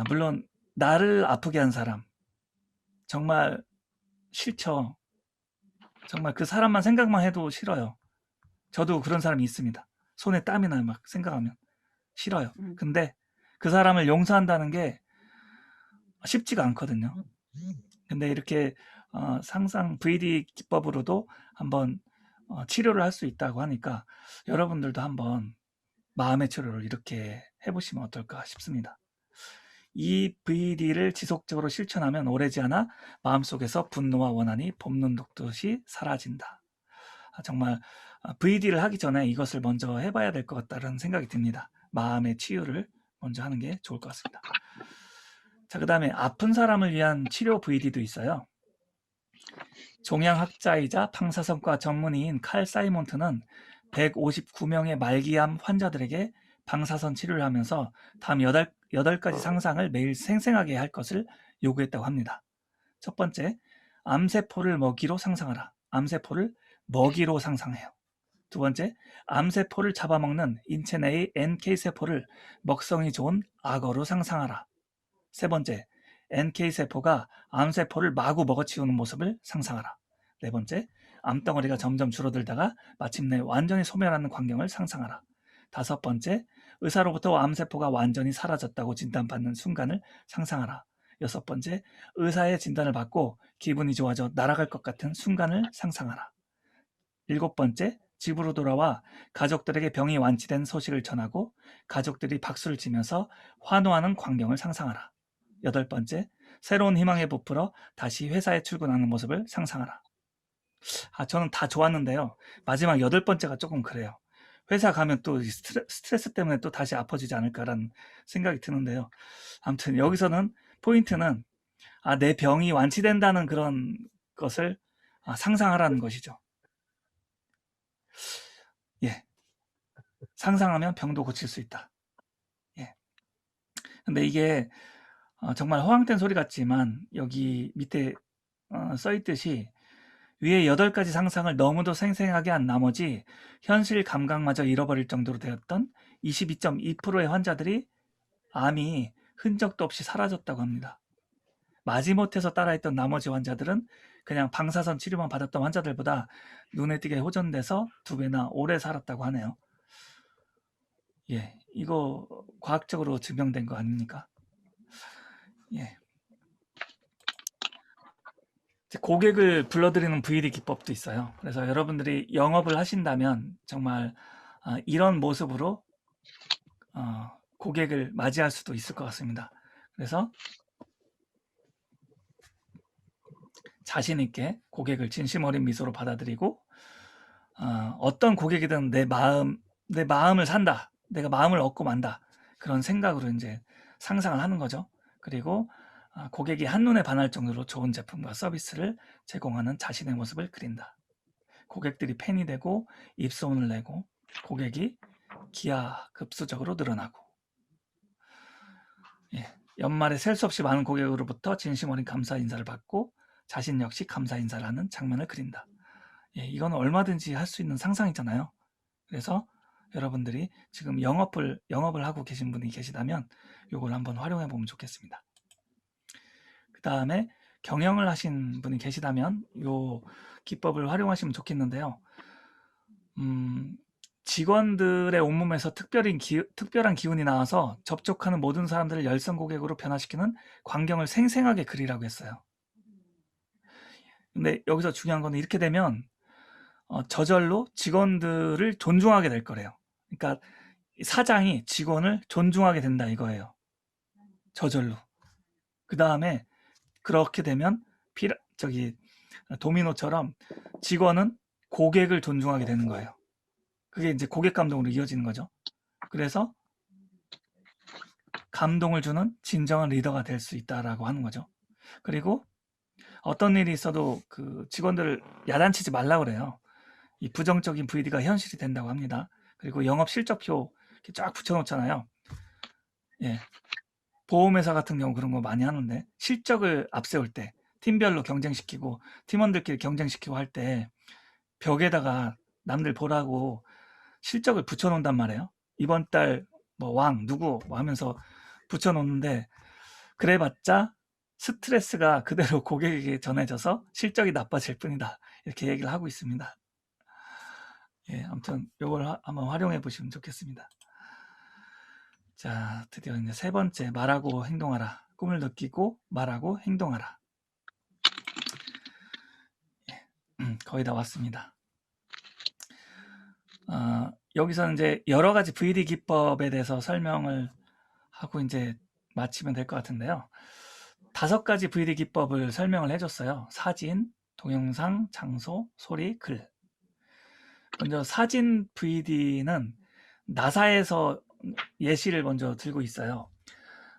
물론 나를 아프게 한 사람 정말 싫죠. 정말 그 사람만 생각만 해도 싫어요. 저도 그런 사람이 있습니다. 손에 땀이 나요. 막 생각하면 싫어요. 근데 그 사람을 용서한다는 게 쉽지가 않거든요. 근데 이렇게 상상 VD 기법으로도 한번 치료를 할 수 있다고 하니까 여러분들도 한번 마음의 치료를 이렇게 해보시면 어떨까 싶습니다. 이 VD를 지속적으로 실천하면 오래지 않아 마음속에서 분노와 원한이 봄눈 녹듯이 사라진다. 정말 VD를 하기 전에 이것을 먼저 해봐야 될 것 같다는 생각이 듭니다. 마음의 치유를 먼저 하는 게 좋을 것 같습니다. 자, 그 다음에 아픈 사람을 위한 치료 VD도 있어요. 종양학자이자 방사선과 전문의인 칼 사이몬트는 159명의 말기암 환자들에게 방사선 치료를 하면서 다음 8가지 상상을 매일 생생하게 할 것을 요구했다고 합니다. 첫 번째, 암세포를 먹이로 상상하라. 암세포를 먹이로 상상해요. 두 번째, 암세포를 잡아먹는 인체 내의 NK세포를 먹성이 좋은 악어로 상상하라. 세 번째, NK세포가 암세포를 마구 먹어치우는 모습을 상상하라. 네 번째, 암덩어리가 점점 줄어들다가 마침내 완전히 소멸하는 광경을 상상하라. 다섯 번째, 의사로부터 암세포가 완전히 사라졌다고 진단받는 순간을 상상하라. 여섯 번째, 의사의 진단을 받고 기분이 좋아져 날아갈 것 같은 순간을 상상하라. 일곱 번째, 집으로 돌아와 가족들에게 병이 완치된 소식을 전하고 가족들이 박수를 치면서 환호하는 광경을 상상하라. 여덟 번째, 새로운 희망에 부풀어 다시 회사에 출근하는 모습을 상상하라. 저는 다 좋았는데요. 마지막 8번째가 조금 그래요. 회사 가면 또 스트레스 때문에 또 다시 아파지지 않을까라는 생각이 드는데요. 아무튼 여기서는 포인트는 내 병이 완치된다는 그런 것을 상상하라는 것이죠. 예. 상상하면 병도 고칠 수 있다. 예. 근데 이게 정말 허황된 소리 같지만 여기 밑에 써있듯이 위에 8가지 상상을 너무도 생생하게 한 나머지 현실 감각마저 잃어버릴 정도로 되었던 22.2%의 환자들이 암이 흔적도 없이 사라졌다고 합니다. 마지못해서 따라했던 나머지 환자들은 그냥 방사선 치료만 받았던 환자들보다 눈에 띄게 호전돼서 2배나 오래 살았다고 하네요. 예, 이거 과학적으로 증명된 거 아닙니까? 예. 고객을 불러들이는 VD 기법도 있어요. 그래서 여러분들이 영업을 하신다면 정말 이런 모습으로 고객을 맞이할 수도 있을 것 같습니다. 그래서 자신 있게 고객을 진심 어린 미소로 받아들이고 어떤 고객이든 내 마음을 산다, 내가 마음을 얻고 만다, 그런 생각으로 이제 상상을 하는 거죠. 그리고 고객이 한눈에 반할 정도로 좋은 제품과 서비스를 제공하는 자신의 모습을 그린다. 고객들이 팬이 되고 입소문을 내고 고객이 기하급수적으로 늘어나고, 연말에 셀 수 없이 많은 고객으로부터 진심 어린 감사 인사를 받고 자신 역시 감사 인사를 하는 장면을 그린다. 이건 얼마든지 할 수 있는 상상이잖아요. 그래서 여러분들이 지금 영업을 하고 계신 분이 계시다면 이걸 한번 활용해 보면 좋겠습니다. 그 다음에 경영을 하신 분이 계시다면 이 기법을 활용하시면 좋겠는데요. 직원들의 온몸에서 특별한 기운이 나와서 접촉하는 모든 사람들을 열성 고객으로 변화시키는 광경을 생생하게 그리라고 했어요. 근데 여기서 중요한 거는 이렇게 되면 저절로 직원들을 존중하게 될 거래요. 그러니까 사장이 직원을 존중하게 된다 이거예요. 저절로. 그 다음에 그렇게 되면 도미노처럼 직원은 고객을 존중하게 되는 거예요. 그게 이제 고객 감동으로 이어지는 거죠. 그래서 감동을 주는 진정한 리더가 될 수 있다라고 하는 거죠. 그리고 어떤 일이 있어도 그 직원들을 야단치지 말라고 그래요. 이 부정적인 VD가 현실이 된다고 합니다. 그리고 영업 실적표 이렇게 쫙 붙여놓잖아요. 예. 보험회사 같은 경우 그런 거 많이 하는데 실적을 앞세울 때 팀별로 경쟁시키고 팀원들끼리 경쟁시키고 할 때 벽에다가 남들 보라고 실적을 붙여놓는단 말이에요. 이번 달 뭐 왕 누구 뭐 하면서 붙여놓는데 그래봤자 스트레스가 그대로 고객에게 전해져서 실적이 나빠질 뿐이다. 이렇게 얘기를 하고 있습니다. 예, 아무튼 이걸 한번 활용해 보시면 좋겠습니다. 자, 드디어 이제 세 번째 말하고 행동하라. 꿈을 느끼고 말하고 행동하라. 예, 거의 다 왔습니다. 여기서는 이제 여러 가지 VD 기법에 대해서 설명을 하고 이제 마치면 될 것 같은데요. 5가지 VD 기법을 설명을 해줬어요. 사진, 동영상, 장소, 소리, 글. 먼저 사진 VD는 나사에서 예시를 먼저 들고 있어요.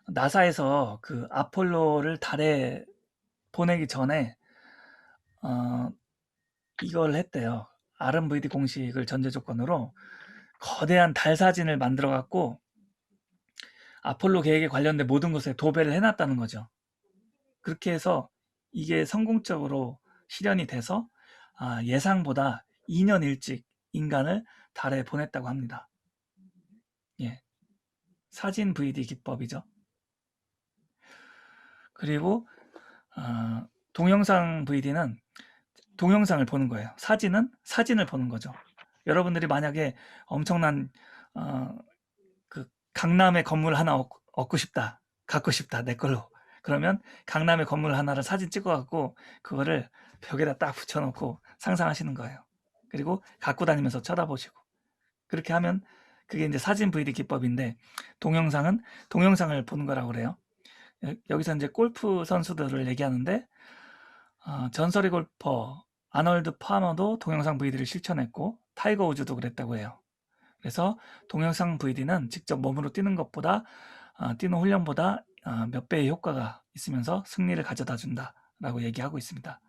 나사에서 그 아폴로를 달에 보내기 전에 이걸 했대요. RMVD 공식을 전제 조건으로 거대한 달 사진을 만들어 갖고 아폴로 계획에 관련된 모든 것에 도배를 해놨다는 거죠. 그렇게 해서 이게 성공적으로 실현이 돼서 예상보다 2년 일찍 인간을 달에 보냈다고 합니다. 예, 사진 VD 기법이죠. 그리고 동영상 VD는 동영상을 보는 거예요. 사진은 사진을 보는 거죠. 여러분들이 만약에 엄청난 그 강남의 건물 하나 얻고 싶다, 갖고 싶다, 내 걸로. 그러면 강남의 건물 하나를 사진 찍어갖고 그거를 벽에다 딱 붙여놓고 상상하시는 거예요. 그리고 갖고 다니면서 쳐다보시고. 그렇게 하면 그게 이제 사진 VD 기법인데 동영상은 동영상을 보는 거라고 그래요. 여기서 이제 골프 선수들을 얘기하는데 전설의 골퍼 아놀드 파머도 동영상 VD를 실천했고 타이거 우즈도 그랬다고 해요. 그래서 동영상 VD는 직접 몸으로 뛰는 것보다 뛰는 훈련보다 몇 배의 효과가 있으면서 승리를 가져다 준다라고 얘기하고 있습니다.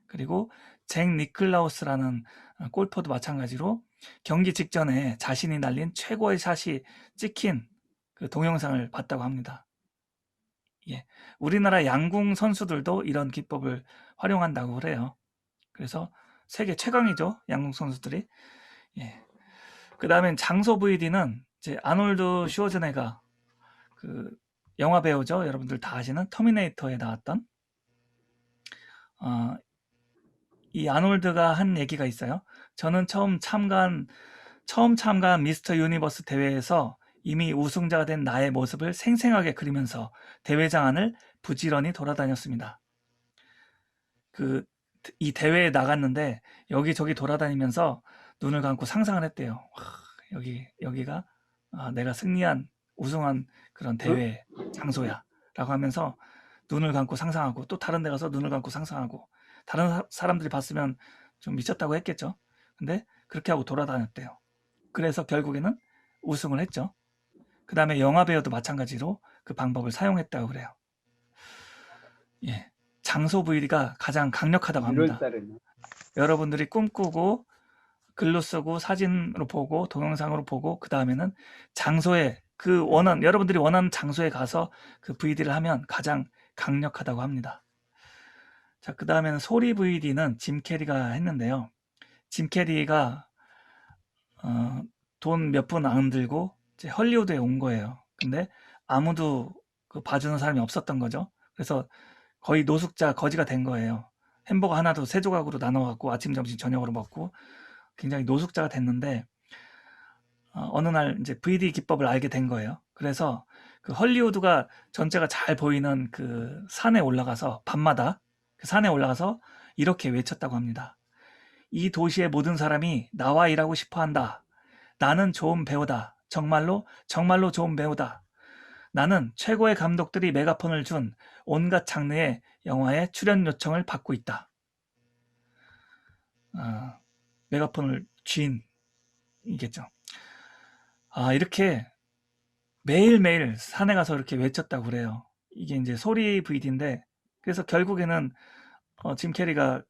그리고 잭 니클라우스라는 골퍼도 마찬가지로 경기 직전에 자신이 날린 최고의 샷이 찍힌 그 동영상을 봤다고 합니다. 예, 우리나라 양궁 선수들도 이런 기법을 활용한다고 그래요. 그래서 세계 최강이죠, 양궁 선수들이. 예. 그 다음엔 장소 VD는 이제 아놀드 슈워제네가 그 영화 배우죠. 여러분들 다 아시는 터미네이터에 나왔던 이 아놀드가 한 얘기가 있어요. 저는 처음 참가한 미스터 유니버스 대회에서 이미 우승자가 된 나의 모습을 생생하게 그리면서 대회장 안을 부지런히 돌아다녔습니다. 이 대회에 나갔는데 여기저기 돌아다니면서 눈을 감고 상상을 했대요. 여기가 내가 승리한 우승한 그런 대회 장소야 라고 하면서 눈을 감고 상상하고 또 다른 데 가서 눈을 감고 상상하고 다른 사람들이 봤으면 좀 미쳤다고 했겠죠. 근데 그렇게 하고 돌아다녔대요. 그래서 결국에는 우승을 했죠. 그 다음에 영화 배우도 마찬가지로 그 방법을 사용했다고 그래요. 예, 장소 VD가 가장 강력하다고 합니다. 여러분들이 꿈꾸고 글로 쓰고 사진으로 보고 동영상으로 보고 그 다음에는 장소에 여러분들이 원하는 장소에 가서 그 VD를 하면 가장 강력하다고 합니다. 자, 그 다음에는 소리 VD는 짐 캐리가 했는데요. 짐 캐리가 돈 몇 푼 안 들고 이제 헐리우드에 온 거예요. 근데 아무도 봐주는 사람이 없었던 거죠. 그래서 거의 노숙자 거지가 된 거예요. 햄버거 하나도 3조각으로 나눠 갖고 아침, 점심, 저녁으로 먹고 굉장히 노숙자가 됐는데 어느 날 이제 VD 기법을 알게 된 거예요. 그래서 그 헐리우드가 전체가 잘 보이는 그 산에 올라가서 밤마다 그 산에 올라가서 이렇게 외쳤다고 합니다. 이 도시의 모든 사람이 나와 일하고 싶어 한다. 나는 좋은 배우다. 정말로 좋은 배우다. 나는 최고의 감독들이 메가폰을 준 온갖 장르의 영화에 출연 요청을 받고 있다. 메가폰을 쥐인이겠죠. 이렇게 매일매일 산에 가서 이렇게 외쳤다고 그래요. 이게 이제 소리 VD인데, 그래서 결국에는 짐 캐리가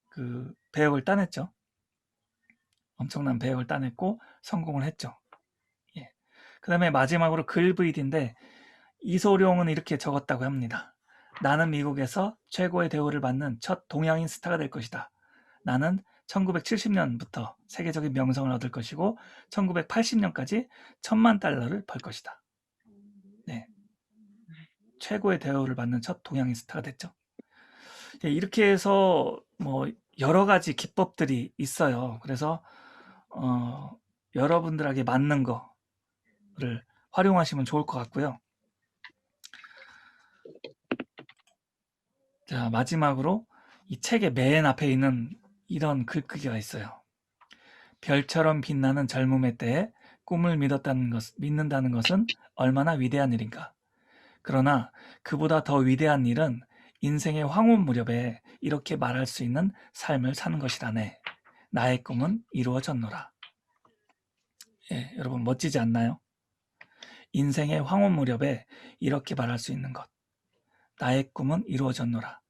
그 배역을 따냈죠. 엄청난 배역을 따냈고 성공을 했죠. 예. 그 다음에 마지막으로 글 VD인데, 이소룡은 이렇게 적었다고 합니다. 나는 미국에서 최고의 대우를 받는 첫 동양인 스타가 될 것이다. 나는 1970년부터 세계적인 명성을 얻을 것이고 1980년까지 $10,000,000를 벌 것이다. 네. 최고의 대우를 받는 첫 동양인 스타가 됐죠. 예, 이렇게 해서 뭐 여러 가지 기법들이 있어요. 그래서 여러분들에게 맞는 거를 활용하시면 좋을 것 같고요. 자, 마지막으로 이 책의 맨 앞에 있는 이런 글귀가 있어요. 별처럼 빛나는 젊음의 때에 꿈을 믿는다는 것은 얼마나 위대한 일인가. 그러나 그보다 더 위대한 일은 인생의 황혼 무렵에 이렇게 말할 수 있는 삶을 사는 것이라네. 나의 꿈은 이루어졌노라. 예, 여러분 멋지지 않나요? 인생의 황혼 무렵에 이렇게 말할 수 있는 것. 나의 꿈은 이루어졌노라.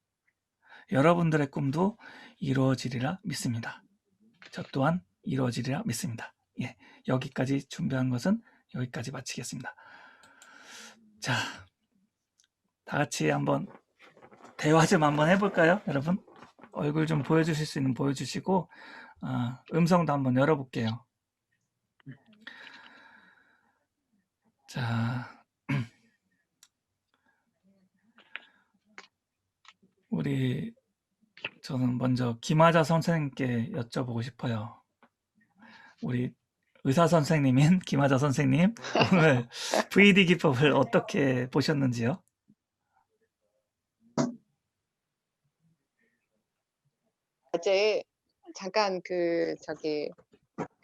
여러분들의 꿈도 이루어지리라 믿습니다. 저 또한 이루어지리라 믿습니다. 예, 여기까지 준비한 것은 여기까지 마치겠습니다. 자, 다 같이 한번 대화 좀 한번 해볼까요, 여러분? 얼굴 좀 보여주실 수 있는 보여주시고 음성도 한번 열어볼게요. 자, 저는 먼저 김하자 선생님께 여쭤보고 싶어요. 우리 의사 선생님인 김하자 선생님, 오늘 VD 기법을 어떻게 보셨는지요? 어제 잠깐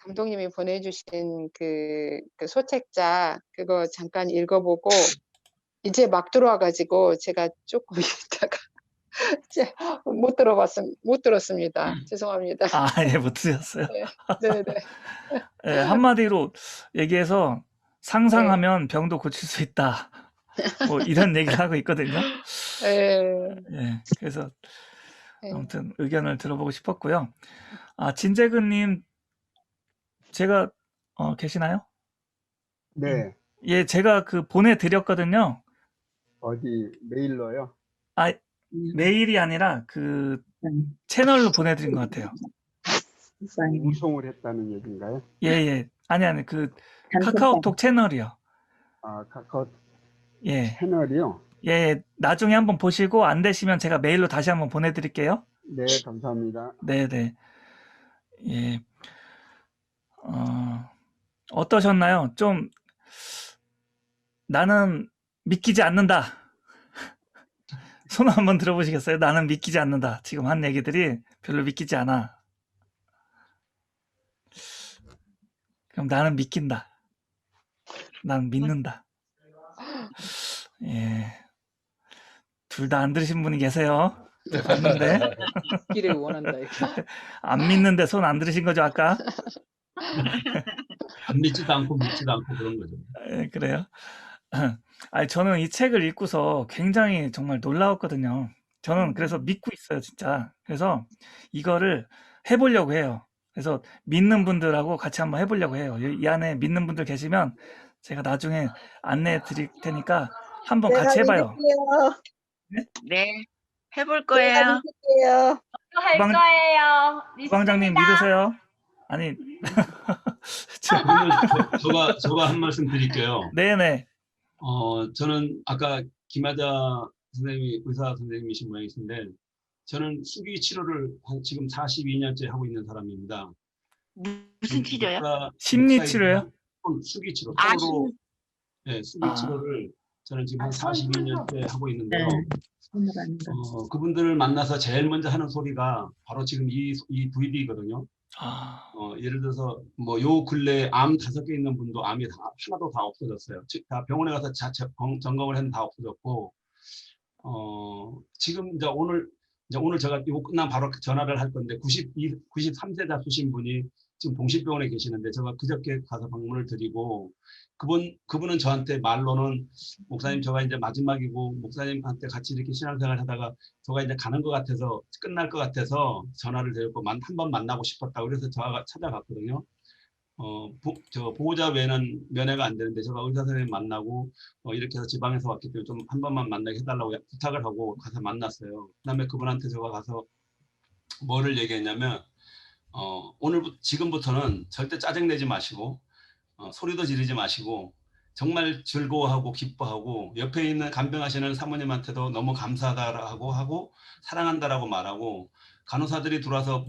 감독님이 보내주신 그 소책자 그거 잠깐 읽어보고 이제 막 들어와가지고 제가 조금 있다가 못 들었습니다. 죄송합니다. 예, 못 드셨어요? 네. 예, 한마디로 얘기해서 상상하면 병도 고칠 수 있다. 뭐 이런 얘기를 하고 있거든요. 예, 그래서 아무튼 의견을 들어보고 싶었고요. 진재근님, 제가 계시나요? 네. 예, 제가 보내드렸거든요. 어디 메일로요? 메일이 아니라 그 채널로 보내드린 것 같아요. 우송을 했다는 얘기인가요? 예. 아니 그 카카오톡 채널이요. 카카오 예. 채널이요? 예, 나중에 한번 보시고 안 되시면 제가 메일로 다시 한번 보내드릴게요. 네, 감사합니다. 네네. 예. 어떠셨나요? 좀 나는 믿기지 않는다. 손 한번 들어보시겠어요? 나는 믿기지 않는다. 지금 한 얘기들이 별로 믿기지 않아. 그럼 나는 믿긴다. 난 믿는다. 예. 둘 다 안 들으신 분이 계세요. 봤는데. 믿기를 원한다. 안 믿는데 손 안 들으신 거죠, 아까? 안 믿지도 않고 믿지도 않고 그런 거죠. 예, 그래요? 저는 이 책을 읽고서 굉장히 정말 놀라웠거든요. 저는 그래서 믿고 있어요, 진짜. 그래서 이거를 해보려고 해요. 그래서 믿는 분들하고 같이 한번 해보려고 해요. 이 안에 믿는 분들 계시면 제가 나중에 안내해 드릴 테니까 한번 같이 해봐요. 네, 해볼 거예요. 할 주방- 거예요. 부방장님 믿으세요? 아니, 그러면 제가 한 말씀 드릴게요. 네네. 저는 아까 김하자 선생님이 의사 선생님이신 모양이신데 저는 수기 치료를 지금 42년째 하고 있는 사람입니다. 무슨 치료요? 심리 치료요? 수기 치료. 아, 서로 수기 아. 치료를 저는 지금 한 42년째 하고 있는데요. 네. 그분들을 만나서 제일 먼저 하는 소리가 바로 지금 이 VD거든요. 아, 예를 들어서 뭐 요 근래 암 5개 있는 분도 암이 하나도 다 없어졌어요. 즉 다 병원에 가서 점검을 했는데 다 없어졌고, 지금 이제 오늘 제가 이거 끝나면 바로 전화를 할 건데 93세 잡수신 분이 지금 동실병원에 계시는데 제가 그저께 가서 방문을 드리고 그분은 저한테 말로는 목사님 제가 이제 마지막이고 목사님한테 같이 이렇게 신앙생활 하다가 제가 이제 가는 것 같아서 끝날 것 같아서 전화를 드렸고 한 번 만나고 싶었다고 그래서 저가 찾아갔거든요. 저 보호자 외에는 면회가 안 되는데 제가 의사 선생님 만나고 이렇게 해서 지방에서 왔기 때문에 좀 한 번만 만나게 해달라고 부탁을 하고 가서 만났어요. 그다음에 그분한테 제가 가서 뭐를 얘기했냐면 지금부터는 절대 짜증내지 마시고 소리도 지르지 마시고 정말 즐거워하고 기뻐하고 옆에 있는 간병하시는 사모님한테도 너무 감사하다고 하고 사랑한다라고 말하고 간호사들이 들어와서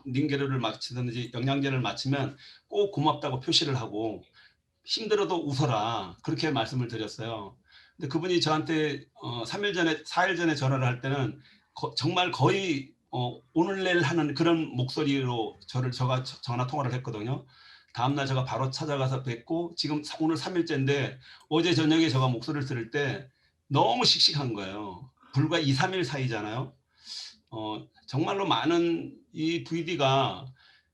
링게르를 마치든지 영양제를 마치면 꼭 고맙다고 표시를 하고 힘들어도 웃어라 그렇게 말씀을 드렸어요. 근데 그분이 저한테 4일 전에 전화를 할 때는 정말 거의 오늘 내일 하는 그런 목소리로 저가 전화 통화를 했거든요. 다음날 제가 바로 찾아가서 뵙고 지금 오늘 3일째인데 어제 저녁에 제가 목소리를 들을 때 너무 씩씩한 거예요. 불과 2, 3일 사이잖아요. 정말로 많은 이 VD가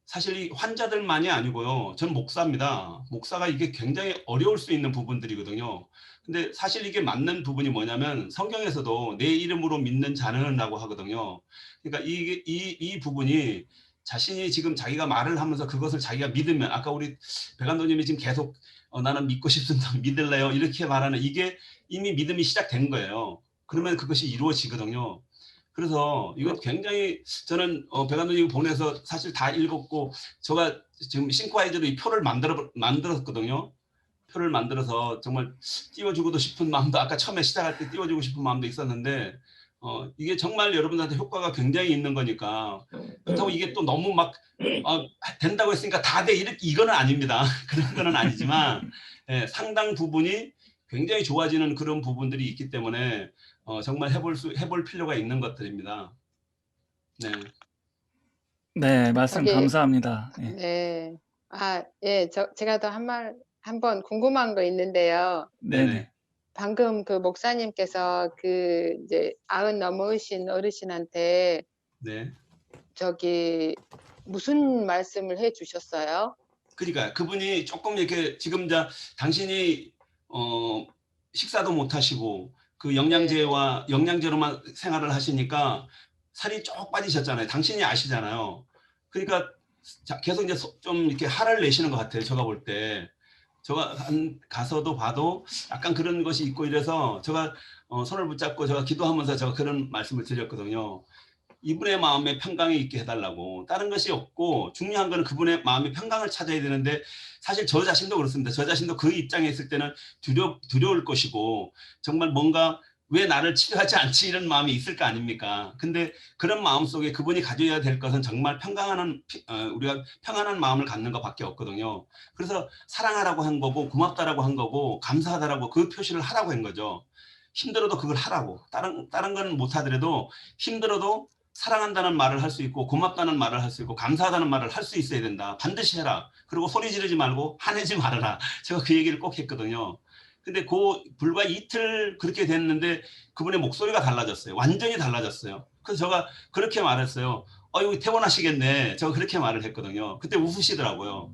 사실 이 환자들만이 아니고요. 저는 목사입니다. 목사가 이게 굉장히 어려울 수 있는 부분들이거든요. 근데 사실 이게 맞는 부분이 뭐냐면 성경에서도 내 이름으로 믿는 자는라고 하거든요. 그러니까 이 부분이 자신이 지금 자기가 말을 하면서 그것을 자기가 믿으면 아까 우리 백안도님이 지금 계속 나는 믿고 싶습니다. 믿을래요. 이렇게 말하는 이게 이미 믿음이 시작된 거예요. 그러면 그것이 이루어지거든요. 그래서 이건 굉장히 저는 백안도님 보내서 사실 다 읽었고 제가 지금 싱크와이즈로 이 표를 만들었거든요. 표를 만들어서 정말 띄워주고도 싶은 마음도 아까 처음에 시작할 때 띄워주고 싶은 마음도 있었는데 이게 정말 여러분들한테 효과가 굉장히 있는 거니까 그렇다고 이게 또 너무 막 된다고 했으니까 다 돼 이거는 아닙니다. 그런 거는 아니지만 상당 부분이 굉장히 좋아지는 그런 부분들이 있기 때문에 정말 해볼 필요가 있는 것들입니다. 네. 네, 말씀 저기, 감사합니다. 예. 네. 예, 제가 더 한번 궁금한 거 있는데요. 네네. 방금 그 목사님께서 이제 90 넘으신 어르신한테 네. 저기 무슨 말씀을 해 주셨어요? 그러니까 그분이 조금 이렇게 지금 당신이 식사도 못 하시고 그 영양제로만 생활을 하시니까 살이 쭉 빠지셨잖아요. 당신이 아시잖아요. 그러니까 계속 이제 좀 이렇게 화를 내시는 것 같아요. 제가 볼 때. 제가 가서도 봐도 약간 그런 것이 있고 이래서 제가 손을 붙잡고 제가 기도하면서 제가 그런 말씀을 드렸거든요. 이분의 마음에 평강이 있게 해달라고. 다른 것이 없고 중요한 거는 그분의 마음의 평강을 찾아야 되는데 사실 저 자신도 그렇습니다. 저 자신도 그 입장에 있을 때는 두려울 것이고 정말 뭔가 왜 나를 치료하지 않지 이런 마음이 있을 거 아닙니까? 근데 그런 마음 속에 그분이 가져야 될 것은 정말 우리가 평안한 마음을 갖는 것밖에 없거든요. 그래서 사랑하라고 한 거고 고맙다라고 한 거고 감사하다라고 그 표시를 하라고 한 거죠. 힘들어도 그걸 하라고. 다른 건 못하더라도 힘들어도 사랑한다는 말을 할 수 있고 고맙다는 말을 할 수 있고 감사하다는 말을 할 수 있어야 된다. 반드시 해라. 그리고 소리 지르지 말고 화내지 말아라. 제가 그 얘기를 꼭 했거든요. 근데 불과 이틀 그렇게 됐는데 그분의 목소리가 달라졌어요. 완전히 달라졌어요. 그래서 제가 그렇게 말했어요. 여기 퇴원하시겠네. 제가 그렇게 말을 했거든요. 그때 웃으시더라고요.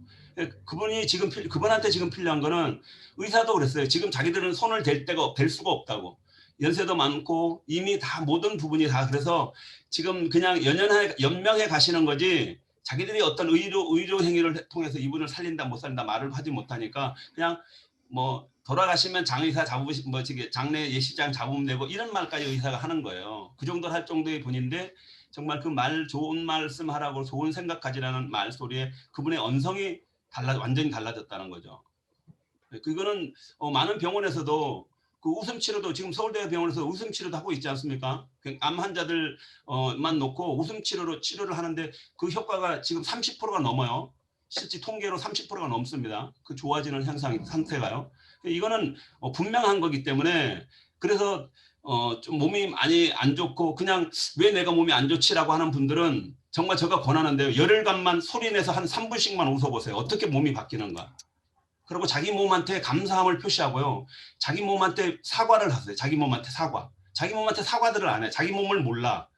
그분한테 지금 필요한 거는 의사도 그랬어요. 지금 자기들은 손을 댈 수가 없다고. 연세도 많고 이미 다 모든 부분이 다 그래서 지금 그냥 연명해 가시는 거지 자기들이 어떤 의료 행위를 통해서 이분을 살린다 못 살린다 말을 하지 못하니까 그냥 돌아가시면 장의사 장례 예식장 잡으면 되고 이런 말까지 의사가 하는 거예요. 그 정도 할 정도의 분인데 정말 그 좋은 말씀 하라고 좋은 생각 가지라는 말소리에 그분의 언성이 완전히 달라졌다는 거죠. 그거는 많은 병원에서도 그 웃음 치료도 지금 서울대병원에서 웃음 치료도 하고 있지 않습니까? 암 환자들만 놓고 웃음 치료를 하는데 그 효과가 지금 30%가 넘어요. 실제 통계로 30%가 넘습니다. 그 좋아지는 상태가요. 이거는 분명한 거기 때문에 그래서 좀 몸이 많이 안 좋고 그냥 왜 내가 몸이 안 좋지라고 하는 분들은 정말 제가 권하는데요. 열흘간만 소리내서 한 3분씩만 웃어보세요. 어떻게 몸이 바뀌는가. 그리고 자기 몸한테 감사함을 표시하고요. 자기 몸한테 사과를 하세요. 자기 몸한테 사과. 자기 몸한테 사과들을 안 해. 자기 몸을 몰라.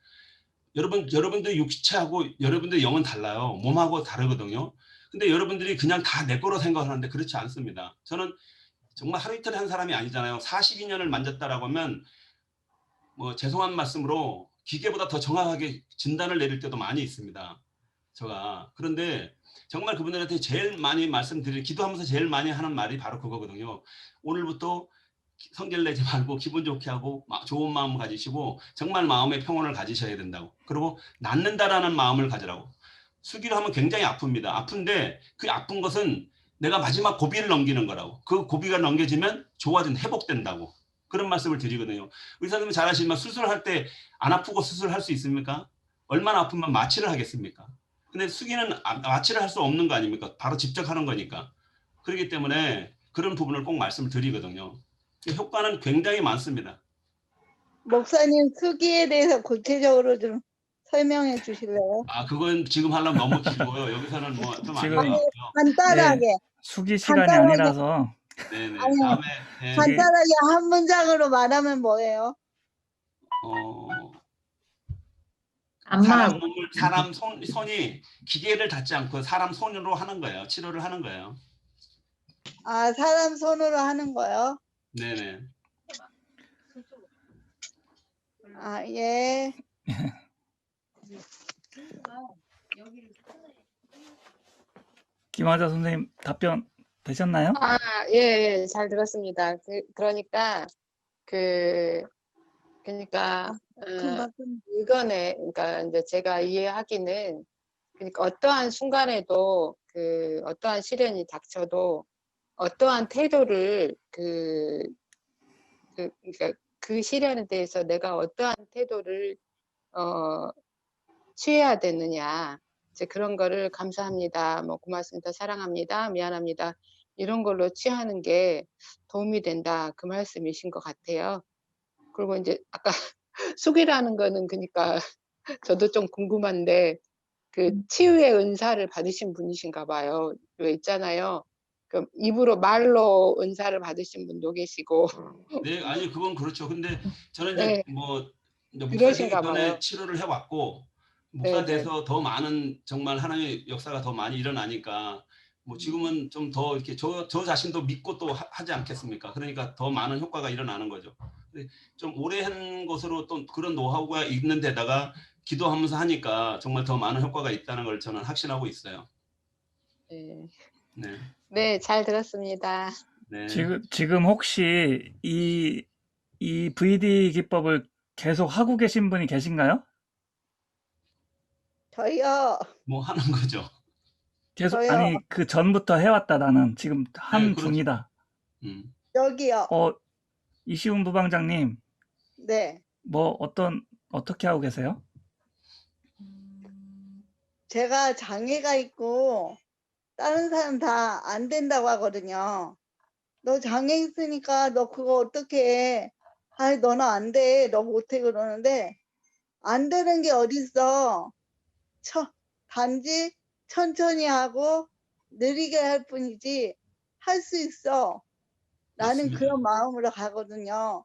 여러분들 육체하고 여러분들 영은 달라요. 몸하고 다르거든요. 근데 여러분들이 그냥 다 내 거로 생각하는데 그렇지 않습니다. 저는 정말 하루 이틀에 한 사람이 아니잖아요. 42년을 만졌다라고 하면 뭐 죄송한 말씀으로 기계보다 더 정확하게 진단을 내릴 때도 많이 있습니다. 제가. 그런데 정말 그분들한테 제일 많이 말씀드릴 기도하면서 제일 많이 하는 말이 바로 그거거든요. 오늘부터 성질 내지 말고 기분 좋게 하고 좋은 마음 가지시고 정말 마음의 평온을 가지셔야 된다고. 그리고 낫는다라는 마음을 가지라고. 수기로 하면 굉장히 아픕니다. 아픈데 그 아픈 것은 내가 마지막 고비를 넘기는 거라고. 그 고비가 넘겨지면 좋아진 회복된다고. 그런 말씀을 드리거든요. 의사님은 잘 아시지만 수술할 때 안 아프고 수술할 수 있습니까? 얼마나 아프면 마취를 하겠습니까? 근데 수기는 마취를 할 수 없는 거 아닙니까? 바로 직접 하는 거니까. 그렇기 때문에 그런 부분을 꼭 말씀을 드리거든요. 효과는 굉장히 많습니다. 목사님 수기에 대해서 구체적으로 좀 설명해 주실래요? 그건 지금 하려면 너무 길고요. 여기서는 뭐 좀 아닌 것 지금 같고요. 간단하게 수기 시간이 간단하게. 아니라서 네네. 아니, 다음에 네. 간단하게 한 문장으로 말하면 뭐예요? 사람 손이 기계를 닿지 않고 사람 손으로 하는 거예요. 치료를 하는 거예요. 아, 사람 손으로 하는 거요? 네네. 아, 예. 김화자 선생님 답변 되셨나요? 예, 잘 들었습니다. 그러니까 금방 이거네. 그러니까 이제 제가 이해하기는 그러니까 어떠한 순간에도 어떠한 시련이 닥쳐도 어떠한 태도를 그러니까 그 시련에 대해서 내가 어떠한 태도를 취해야 되느냐. 이제 그런 거를 감사합니다. 뭐 고맙습니다. 사랑합니다. 미안합니다. 이런 걸로 취하는 게 도움이 된다. 그 말씀이신 것 같아요. 그리고 이제 아까 숙이라는 거는 그러니까 저도 좀 궁금한데 그 치유의 은사를 받으신 분이신가 봐요. 왜 있잖아요. 그 입으로 말로 은사를 받으신 분도 계시고. 네, 아니 그건 그렇죠. 근데 저는 이제 네, 뭐 이제 목사 되기 그러신가 전에 봐요. 치료를 해왔고 목사 네, 네. 돼서 더 많은 정말 하나님의 역사가 더 많이 일어나니까 뭐 지금은 좀 더 이렇게 저 자신도 믿고 또 하지 않겠습니까? 그러니까 더 많은 효과가 일어나는 거죠. 좀 오래 한 것으로 또 그런 노하우가 있는 데다가 기도하면서 하니까 정말 더 많은 효과가 있다는 걸 저는 확신하고 있어요. 네, 네. 네, 잘 들었습니다. 네. 지금 혹시 이 VD 기법을 계속 하고 계신 분이 계신가요? 저요. 뭐 하는 거죠. 계속 저요. 아니 그 전부터 해왔다 나는 지금 한 네, 그렇죠. 중이다. 여기요. 이시훈 부방장님 네. 뭐 어떻게 하고 계세요? 제가 장애가 있고 다른 사람 다 안 된다고 하거든요. 너 장애 있으니까 너 그거 어떻게 해? 아이, 너는 안 돼. 너 못해. 그러는데 안 되는 게 어딨어. 단지 천천히 하고 느리게 할 뿐이지 할 수 있어. 나는 맞습니다. 그런 마음으로 가거든요.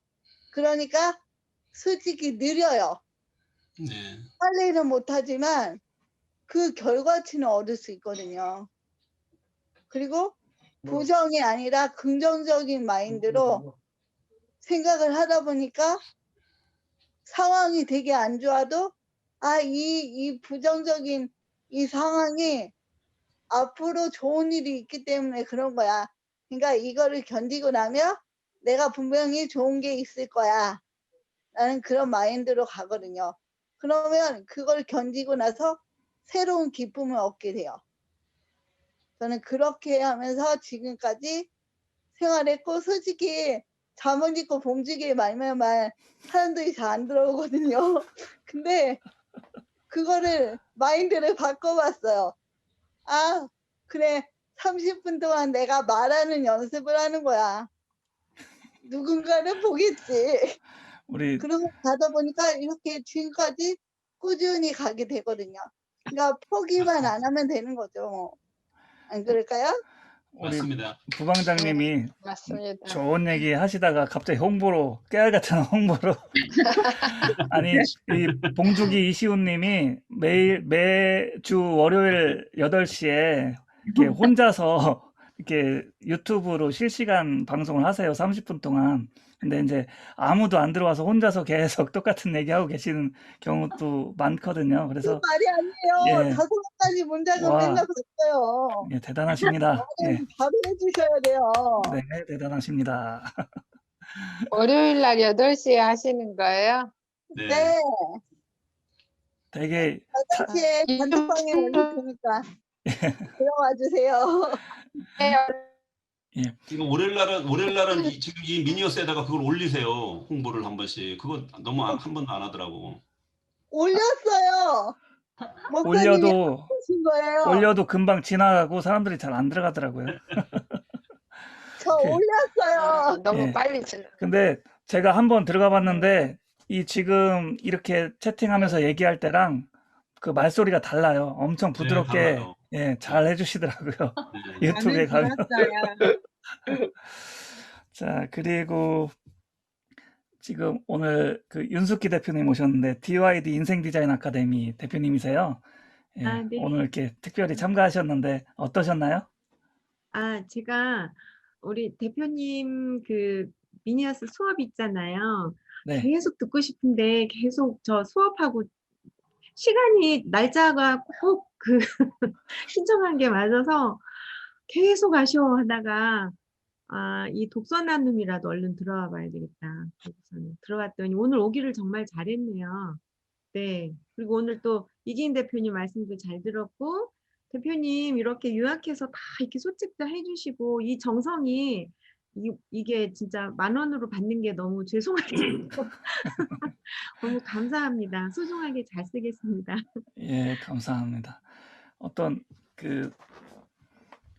그러니까 솔직히 느려요. 네. 빨리는 못하지만 그 결과치는 얻을 수 있거든요. 그리고 부정이 아니라 긍정적인 마인드로 생각을 하다 보니까 상황이 되게 안 좋아도 이 부정적인 이 상황이 앞으로 좋은 일이 있기 때문에 그런 거야. 그러니까 이거를 견디고 나면 내가 분명히 좋은 게 있을 거야. 라는 그런 마인드로 가거든요. 그러면 그걸 견디고 나서 새로운 기쁨을 얻게 돼요. 저는 그렇게 하면서 지금까지 생활했고, 솔직히 잠을 잊고 봉지개 말면 사람들이 잘 안 들어오거든요. 근데 그거를 마인드를 바꿔봤어요. 그래 30분 동안 내가 말하는 연습을 하는 거야. 누군가는 보겠지. 우리 그러고 가다 보니까 이렇게 지금까지 꾸준히 가게 되거든요. 그러니까 포기만 안 하면 되는 거죠. 안 그럴까요? 우리 맞습니다. 부방장님이 맞습니다. 좋은 얘기 하시다가 갑자기 홍보로 깨알 같은 홍보로 아니 이 봉주기 이시훈님이 매주 월요일 8시에 이렇게 혼자서 이렇게 유튜브로 실시간 방송을 하세요. 30분 동안. 근데 이제 아무도 안 들어와서 혼자서 계속 똑같은 얘기하고 계시는 경우도 많거든요. 그 그래서 말이 아니에요. 예. 5가지 문장은 와. 맨날 봤어요. 예, 대단하십니다. 예. 바로 해주셔야 돼요. 네, 대단하십니다. 월요일 날 8시에 하시는 거예요? 네. 네. 되게 8시에 단톡방에 올릴 테니까 들어와 주세요. 이거 월요일 날은 지금 이 미니어스에다가 그걸 올리세요. 홍보를 한 번씩. 그거 너무 한 번도 안 하더라고. 올렸어요. 목사님이 올려도 하신 거예요. 올려도 금방 지나가고 사람들이 잘 안 들어가더라고요. 저 그- 올렸어요. 너무 예. 빨리 지나. 근데 제가 한번 들어가 봤는데 이 지금 이렇게 채팅하면서 얘기할 때랑 그 말소리가 달라요. 엄청 부드럽게 달라요. 예, 잘 해주시더라고요. 네. 유튜브에 가면. 자, 그리고 지금 오늘 그 윤숙희 대표님 오셨는데 DYD 인생 디자인 아카데미 대표님이세요. 예, 아, 네. 오늘 이렇게 특별히 참가하셨는데 어떠셨나요? 제가 우리 대표님 그 미니어스 수업 있잖아요. 네. 계속 듣고 싶은데 계속 저 수업하고 시간이 날짜가 꼭 그 신청한 게 맞아서 계속 아쉬워하다가 이 독서 나눔이라도 얼른 들어와 봐야 되겠다. 그래서 들어갔더니 오늘 오기를 정말 잘했네요. 네. 그리고 오늘 또 이기인 대표님 말씀도 잘 들었고 대표님 이렇게 요약해서 다 이렇게 소책도 해주시고 이 정성이 이게 진짜 10,000원으로 받는 게 너무 죄송할 정도로 너무 감사합니다. 소중하게 잘 쓰겠습니다. 예, 감사합니다. 어떤 그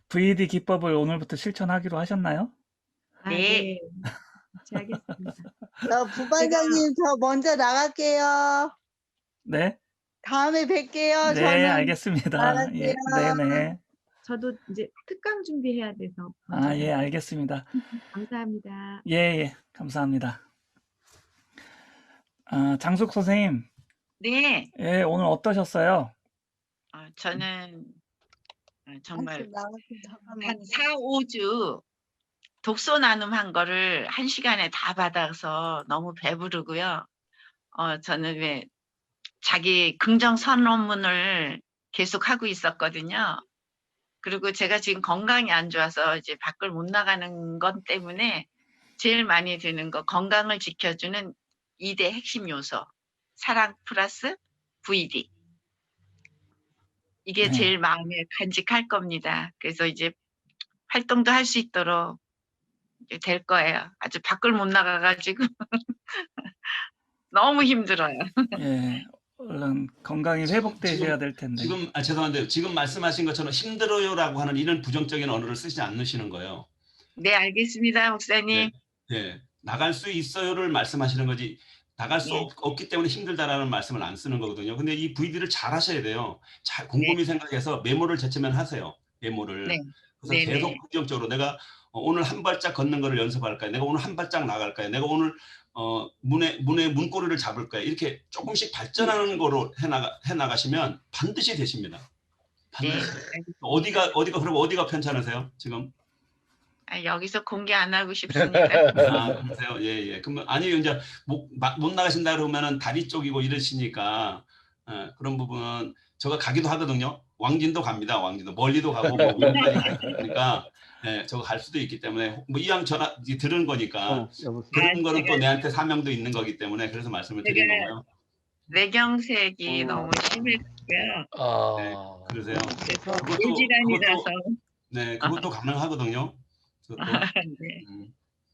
VD 기법을 오늘부터 실천하기로 하셨나요? 네. 같이 하겠습니다. 저 부반장님 저 먼저 나갈게요. 네, 다음에 뵐게요. 네, 저는 알겠습니다. 예, 나갈게요. 네네. 저도 이제 특강 준비해야 돼서 예, 알겠습니다. 감사합니다. 예, 감사합니다. 장숙 선생님, 네, 예, 오늘 어떠셨어요? 저는 정말 잠깐만. 한 4, 5주 독서 나눔한 거를 1시간에 다 받아서 너무 배부르고요. 저는 왜 자기 긍정 선언문을 계속 하고 있었거든요. 그리고 제가 지금 건강이 안 좋아서 이제 밖을 못 나가는 것 때문에 제일 많이 드는 거 건강을 지켜주는 2대 핵심 요소. 사랑 플러스 VD. 이게 네. 제일 마음에 간직할 겁니다. 그래서 이제 활동도 할 수 있도록 이제 될 거예요. 아주 밖을 못 나가가지고 너무 힘들어요. 예, 얼른 건강이 회복되셔야 될 텐데. 지금 죄송한데 지금 말씀하신 것처럼 힘들어요라고 하는 이런 부정적인 언어를 쓰지 않으시는 거예요. 네, 알겠습니다, 목사님. 네, 나갈 수 있어요를 말씀하시는 거지. 나갈 수 네. 없기 때문에 힘들다라는 말씀을 안 쓰는 거거든요. 근데 이 VD를 잘 하셔야 돼요. 잘 곰곰이 생각해서 메모를 제치면 하세요. 메모를. 네. 그래서 네, 계속 네. 긍정적으로 내가 오늘 한 발짝 걷는 거를 연습할까요? 내가 오늘 한 발짝 나갈까요? 내가 오늘 문고리를 잡을까요? 이렇게 조금씩 발전하는 거로 해나가시면 반드시 되십니다. 네. 반드시. 어디가 편찮으세요? 지금? 여기서 공개 안 하고 싶습니다. 그러세요? 예. 그러면 아니 이제 못 나가신다 그러면은 다리 쪽이고 이러시니까 그런 부분은 제가 가기도 하거든요. 왕진도 갑니다. 왕진도 멀리도 가고 뭐 그러니까 저거 갈 수도 있기 때문에 뭐 이왕 전화 들은 거니까 여보세요. 그런 거는 또 내한테 사명도 있는 거기 때문에 그래서 말씀을 드린 거고요. 뇌경색이 너무 심했고요. 네, 그러세요. 그래서 그것도- 뇌질환이라서. 네, 그것도 가능하거든요. 그것도. 네.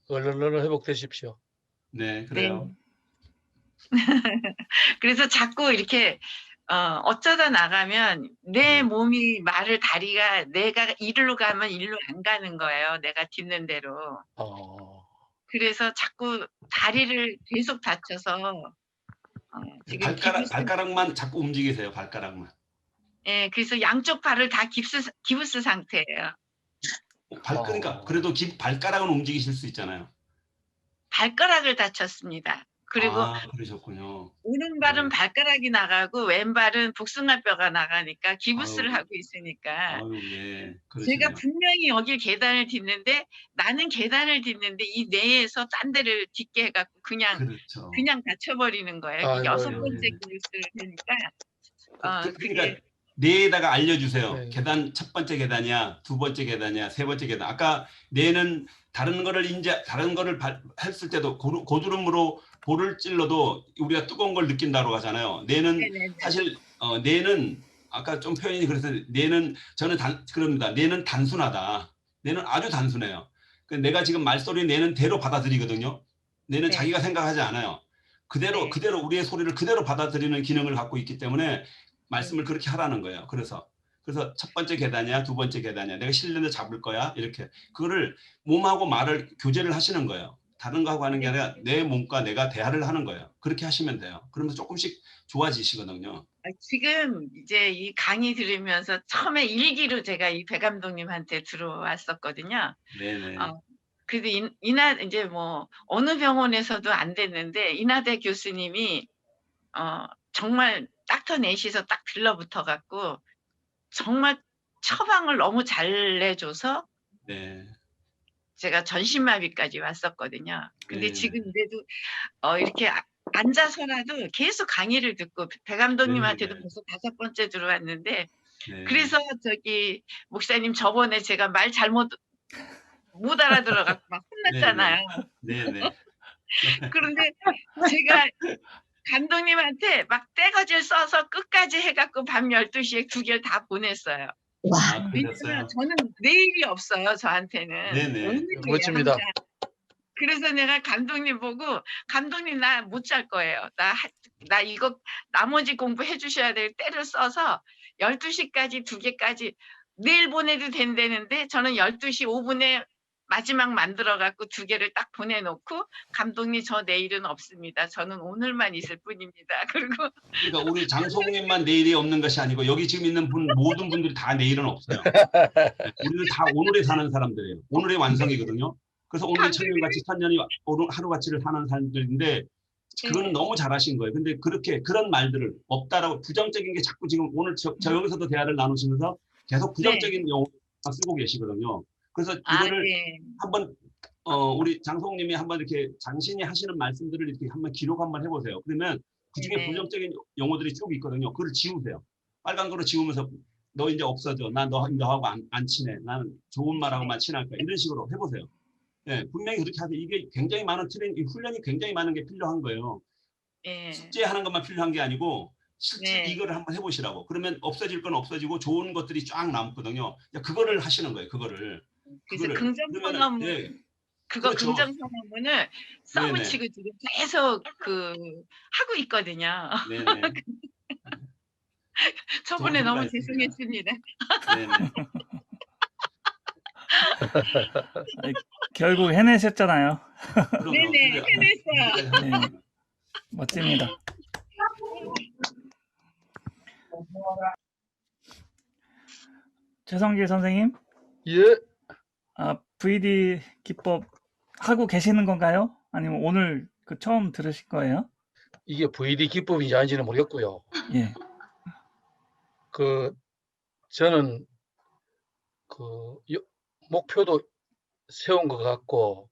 얼른 회복되십시오. 네, 그래요. 그래서 자꾸 이렇게 어쩌다 나가면 내 몸이 말을 다리가 내가 이리로 가면 이리로 안 가는 거예요. 내가 듣는 대로. 그래서 자꾸 다리를 계속 다쳐서 지금 발가락만 자꾸 움직이세요. 발가락만. 예, 그래서 양쪽 발을 다 기부스 상태예요. 그러니까 그래도 발가락은 움직이실 수 있잖아요. 발가락을 다쳤습니다. 그리고 그러셨군요. 오른발은 네. 발가락이 나가고 왼발은 복숭아뼈가 나가니까 기부스를 아유. 하고 있으니까 아유, 예. 제가 그러시네요. 분명히 여기 계단을 딛는데 나는 계단을 딛는데 이 뇌에서 딴 데를 딛게 해갖고 그렇죠. 그냥 다쳐버리는 거예요. 아이고, 여섯 아이고, 번째 예. 기부스를 하니까 그게 그러니까 뇌에다가 알려주세요. 네. 계단 첫 번째 계단이야, 두 번째 계단이야, 세 번째 계단. 아까 뇌는 다른 거를 했을 때도 고주름으로 볼을 찔러도 우리가 뜨거운 걸 느낀다고 하잖아요. 뇌는 네네네. 사실 뇌는 아까 좀 표현이 그래서 뇌는 저는 그럽니다. 뇌는 단순하다. 뇌는 아주 단순해요. 내가 지금 말소리 뇌는 대로 받아들이거든요. 뇌는 네. 자기가 생각하지 않아요. 그대로 우리의 소리를 그대로 받아들이는 기능을 갖고 있기 때문에 말씀을 그렇게 하라는 거예요. 그래서 첫 번째 계단이야, 두 번째 계단이야. 내가 실내에서 잡을 거야. 이렇게 그거를 몸하고 말을 교제를 하시는 거예요. 다른 거하고 하는 게 아니라 내 몸과 내가 대화를 하는 거예요. 그렇게 하시면 돼요. 그러면서 조금씩 좋아지시거든요. 지금 이제 이 강의 들으면서 처음에 일기로 제가 이 배 감독님한테 들어왔었거든요. 네네. 그래도 이제 뭐 어느 병원에서도 안 됐는데 이나대 교수님이 정말 닥터 넷이서 딱 들러붙어 갖고 정말 처방을 너무 잘 내줘서 네. 제가 전신마비까지 왔었거든요. 근데 네. 지금 그래도 이렇게 앉아서라도 계속 강의를 듣고 배 감독님한테도 네. 벌써 5번째 들어왔는데 네. 그래서 저기 목사님 저번에 제가 말 잘못 못 알아들어 갖고 막 혼났잖아요. 네네. 그런데 제가 감독님한테 막 떼거질 써서 끝까지 해갖고 밤 12시에 2개를 다 보냈어요. 그러셨어요? 왜냐면 저는 내일이 없어요, 저한테는. 네네. 오늘이에요, 멋집니다. 항상. 그래서 내가 감독님 보고 감독님 나 못 잘 거예요. 나 이거 나머지 공부해 주셔야 될 때를 써서 12시까지 2개까지 내일 보내도 된다는데 저는 12시 5분에 마지막 만들어 갖고 2개를 딱 보내놓고 감독님 저 내일은 없습니다. 저는 오늘만 있을 뿐입니다. 그리고 그러니까 우리 장소국님만 내일이 없는 것이 아니고 여기 지금 있는 모든 분들이 다 내일은 없어요. 우리는 다 오늘에 사는 사람들이에요. 오늘의 완성이거든요. 그래서 오늘의 천년같이 천년이 하루같이를 사는 사람들인데 그거는 너무 잘하신 거예요. 근데 그런 말들을 없다라고 부정적인 게 자꾸 지금 오늘 저 여기서도 대화를 나누시면서 계속 부정적인 용어를 쓰고 계시거든요. 그래서 이거를 한번 우리 장성님이 한번 이렇게 장신이 하시는 말씀들을 이렇게 한번 기록 한번 해보세요. 그러면 그중에 부정적인 용어들이 쭉 있거든요. 그걸 지우세요. 빨간 거로 지우면서 너 이제 없어져. 난 너하고 안 친해. 나는 좋은 말하고만 친할 거야. 이런 식으로 해보세요. 네, 분명히 그렇게 하세요. 이게 굉장히 많은 훈련이 굉장히 많은 게 필요한 거예요. 숙제하는 것만 필요한 게 아니고 실제 이거를 한번 해보시라고. 그러면 없어질 건 없어지고 좋은 것들이 쫙 남거든요. 그거를 하시는 거예요. 그거를. 그래서 긍정선언문 그렇죠. 긍정선언문을 써붙이고 지금 계속 하고 있거든요. 네네. 저번에 너무 죄송했습니다. 네네. 결국 해내셨잖아요. 네네, 해냈어요. 네, 멋집니다. 최성길 선생님, 예, VD 기법 하고 계시는 건가요? 아니면 오늘 처음 들으실 거예요? 이게 VD 기법인지 아닌지는 모르겠고요. 예. 저는 목표도 세운 것 같고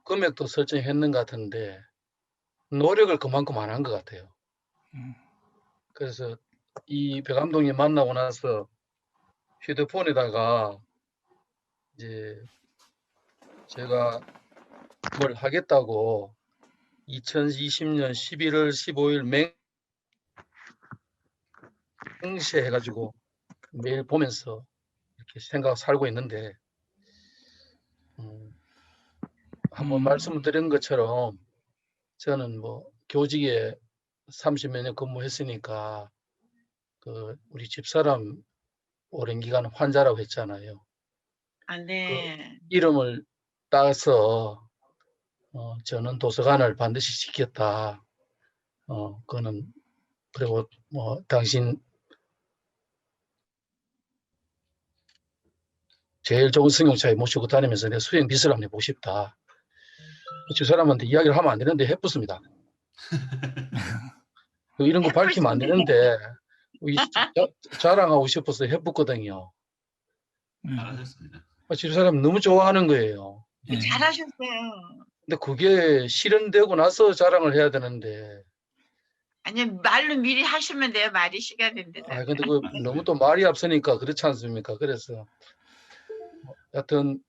금액도 설정했는 것 같은데 노력을 그만큼 안 한 것 같아요. 그래서 이 배 감독님 만나고 나서 휴대폰에다가 이제 제가 뭘 하겠다고 2020년 11월 15일 맹세 해가지고 매일 보면서 이렇게 살고 있는데 한번 말씀을 드린 것처럼 저는 뭐 교직에 30몇 년 근무했으니까 우리 집사람 오랜 기간 환자라고 했잖아요. 네. 이름을 따서 저는 도서관을 반드시 지켰다. 그거는 그리고 뭐 당신 제일 좋은 승용차에 모시고 다니면서 내 수행 빚을 한번 해보고 싶다. 저 사람한테 이야기를 하면 안 되는데 해붙습니다. 이런 거 밝히면 안 되는데 자랑하고 싶어서 해붙거든요. 잘하셨습니다. 저 사람 너무 좋아하는 거예요. 예. 잘하셨어요. 근데 그게 실현되고 나서 자랑을 해야 되는데, 아니 말로 미리 하시면 돼요. 말이 시간인데. 근데 그 너무 또 말이 앞서니까 그렇지 않습니까? 그래서 여튼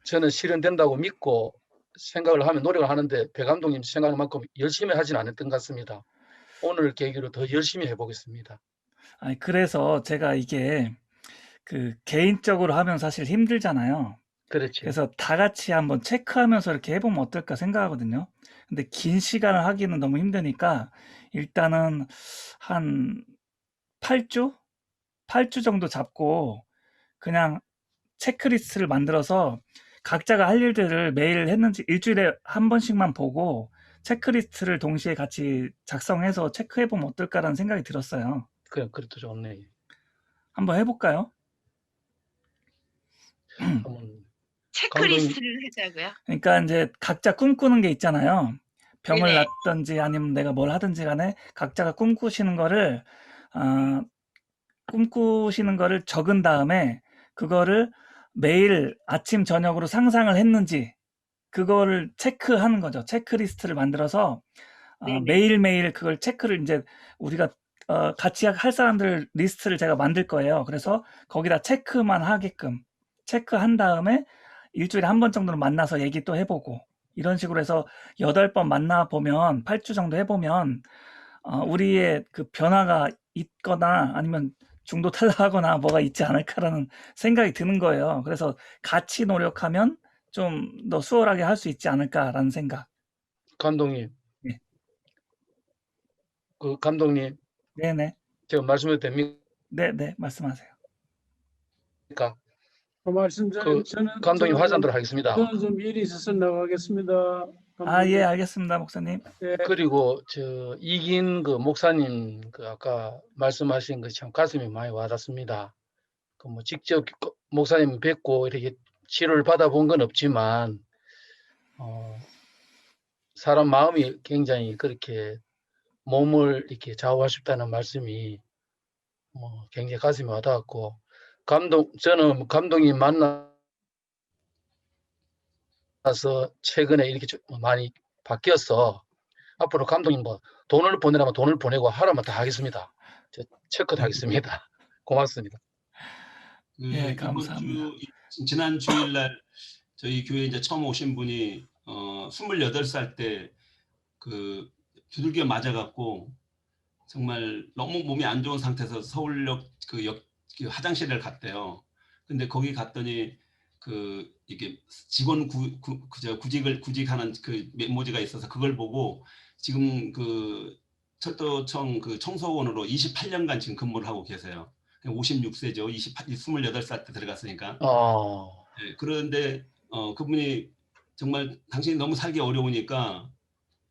저는 실현된다고 믿고 생각을 하면 노력을 하는데 배 감독님 생각만큼 열심히 하진 않았던 것 같습니다. 오늘 계기로 더 열심히 해보겠습니다. 아니, 그래서 제가 이게 그 개인적으로 하면 사실 힘들잖아요. 그렇죠. 그래서 다 같이 한번 체크하면서 이렇게 해보면 어떨까 생각하거든요. 근데 긴 시간을 하기는 너무 힘드니까 일단은 한 8주? 8주 정도 잡고 그냥 체크리스트를 만들어서 각자가 할 일들을 매일 했는지 일주일에 한 번씩만 보고 체크리스트를 동시에 같이 작성해서 체크해보면 어떨까라는 생각이 들었어요. 그것도 좋네. 한번 해볼까요? 한번 체크리스트를 하자고요. 그러니까 이제 각자 꿈꾸는 게 있잖아요. 병을 네네. 낳든지 아니면 내가 뭘 하든지 간에 각자가 꿈꾸시는 거를 적은 다음에 그거를 매일 아침 저녁으로 상상을 했는지 그거를 체크하는 거죠. 체크리스트를 만들어서 네네. 매일매일 그걸 체크를 이제 우리가 같이 할 사람들 리스트를 제가 만들 거예요. 그래서 거기다 체크만 하게끔 체크한 다음에 일주일에 한 번 정도는 만나서 얘기 또 해보고 이런 식으로 해서 8번 만나보면 8주 정도 해보면 우리의 그 변화가 있거나 아니면 중도 탈락하거나 뭐가 있지 않을까라는 생각이 드는 거예요. 그래서 같이 노력하면 좀 더 수월하게 할 수 있지 않을까라는 생각. 감독님. 네. 그 감독님, 네네. 제가 말씀해도 됩니까? 네네. 말씀하세요. 말씀 그 저는 감독님 화장도록 하겠습니다. 저는 좀 일이 있어서 나가겠습니다. 예, 알겠습니다, 목사님. 네. 그리고 이긴 그 목사님 그 아까 말씀하신 거 참 가슴이 많이 와닿습니다. 그 뭐 직접 목사님 뵙고 이렇게 치료를 받아본 건 없지만 사람 마음이 굉장히 그렇게 몸을 이렇게 좌우하셨다는 말씀이 굉장히 가슴이 와닿았고 저는 감독님 만나서 최근에 이렇게 많이 바뀌어서 앞으로 감독님 뭐 돈을 보내라면 돈을 보내고 하라면 다 하겠습니다. 저 체크도 하겠습니다. 고맙습니다. 예, 이번 감사합니다. 지난 주일날 저희 교회 이제 처음 오신 분이 28살 때 그 두들겨 맞아갖고 정말 너무 몸이 안 좋은 상태에서 서울역 그 화장실을 갔대요. 근데 거기 갔더니 이게 직원 구직하는 그 메모지가 있어서 그걸 보고 지금 그 철도청 그 청소원으로 28년간 지금 근무를 하고 계세요. 56세죠. 28살 때 들어갔으니까. 네, 그런데 그분이 정말 당신이 너무 살기 어려우니까